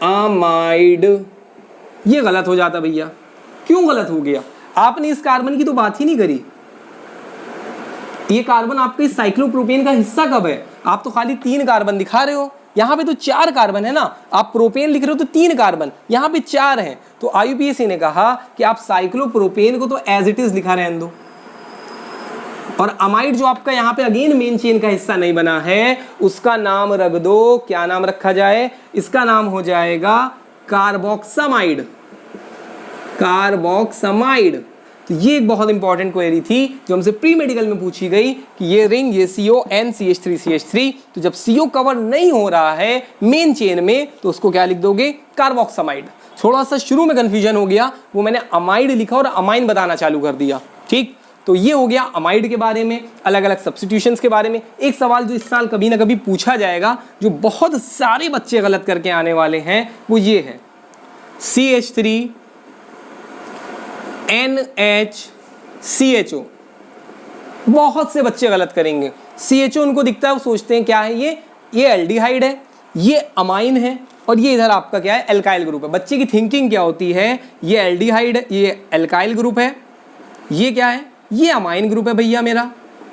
अमाइड। ये गलत हो जाता भैया। क्यों गलत हो गया, आपने इस कार्बन की तो बात ही नहीं करी। ये कार्बन आपके साइक्लोप्रोपेन का हिस्सा कब है, आप तो खाली 3 कार्बन दिखा रहे हो, यहाँ पे तो 4 कार्बन है ना, आप प्रोपेन लिख रहे हो तो 3 कार्बन, यहाँ पे 4 हैं। तो IUPAC ने कहा कि आप साइक्लोप्रोपेन को तो एज इट इज लिखा रहने दो, और अमाइड जो आपका यहाँ पे अगेन मेन चेन का हिस्सा नहीं बना है उसका नाम रख दो, क्या नाम रखा जाए, इसका नाम हो जाएगा कार्बोक्सामाइड। कार्बोक्सामाइड। तो ये एक बहुत इंपॉर्टेंट क्वेरी थी जो हमसे प्री मेडिकल में पूछी गई कि ये रिंग, ये CONCH3CH3, तो जब CO कवर नहीं हो रहा है मेन चेन में तो उसको क्या लिख दोगे, कार्बोक्सामाइड। थोड़ा सा शुरू में कंफ्यूजन हो गया, वो मैंने अमाइड लिखा और अमाइन बताना चालू कर दिया, ठीक। तो ये हो गया अमाइड के बारे में, अलग अलग सब्स्टिट्यूशंस के बारे में। एक सवाल जो इस साल कभी ना कभी पूछा जाएगा, जो बहुत सारे बच्चे गलत करके आने वाले हैं, वो ये है CH3NHCHO। बहुत से बच्चे गलत करेंगे। CHO उनको दिखता है, वो सोचते हैं क्या है ये एल्डिहाइड है, ये अमाइन है, और ये इधर आपका क्या है, एल्काइल ग्रुप है। बच्चे की थिंकिंग क्या होती है, ये एल्डिहाइड है, ये एल्काइल ग्रुप है, ये क्या है, ये अमाइन ग्रुप है भैया मेरा,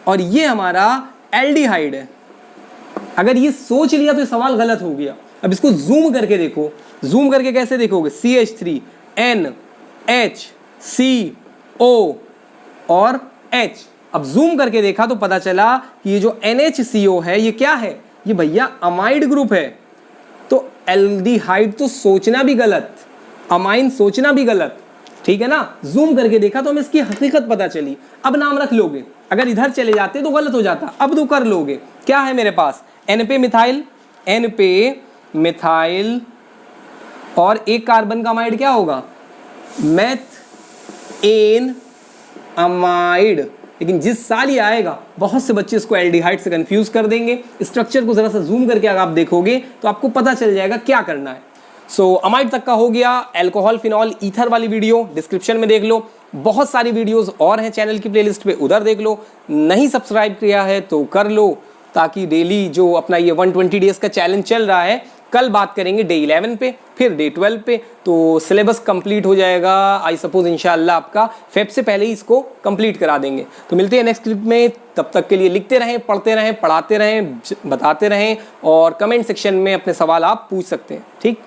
और ये हमारा एल्डिहाइड है। अगर ये सोच लिया तो ये सवाल गलत हो गया। अब इसको जूम करके देखो, जूम करके कैसे देखोगे, CH3NHCO और H। अब जूम करके देखा तो पता चला कि ये जो NHCO है ये क्या है, ये भैया अमाइड ग्रुप है। तो एल्डिहाइड तो सोचना भी गलत, अमाइन सोचना भी गलत, ठीक है ना। जूम करके देखा तो हमें इसकी हकीकत पता चली। अब नाम रख लोगे, अगर इधर चले जाते तो गलत हो जाता, अब तो कर लोगे। क्या है मेरे पास, N पे मिथाइल और एक कार्बन का अमाइड क्या होगा, मेथेन अमाइड। लेकिन जिस साल ये आएगा बहुत से बच्चे इसको एल्डिहाइड से कंफ्यूज कर देंगे। स्ट्रक्चर को जरा सा जूम करके अगर आप देखोगे तो आपको पता चल जाएगा क्या करना है। सो अमाइड तक का हो गया। अल्कोहल, फिनॉल, ईथर वाली वीडियो डिस्क्रिप्शन में देख लो, बहुत सारी वीडियोस और हैं चैनल की प्लेलिस्ट पे, उधर देख लो। नहीं सब्सक्राइब किया है तो कर लो, ताकि डेली जो अपना ये 120 डेज का चैलेंज चल रहा है, कल बात करेंगे डे 11 पे, फिर डे 12 पे, तो सिलेबस कंप्लीट हो जाएगा आई सपोज इंशाल्लाह आपका फेब से पहले ही इसको कंप्लीट करा देंगे। तो मिलते हैं नेक्स्ट क्लिप में, तब तक के लिए लिखते रहें, पढ़ते रहें, पढ़ाते रहें, बताते रहें, और कमेंट सेक्शन में अपने सवाल आप पूछ सकते हैं, ठीक।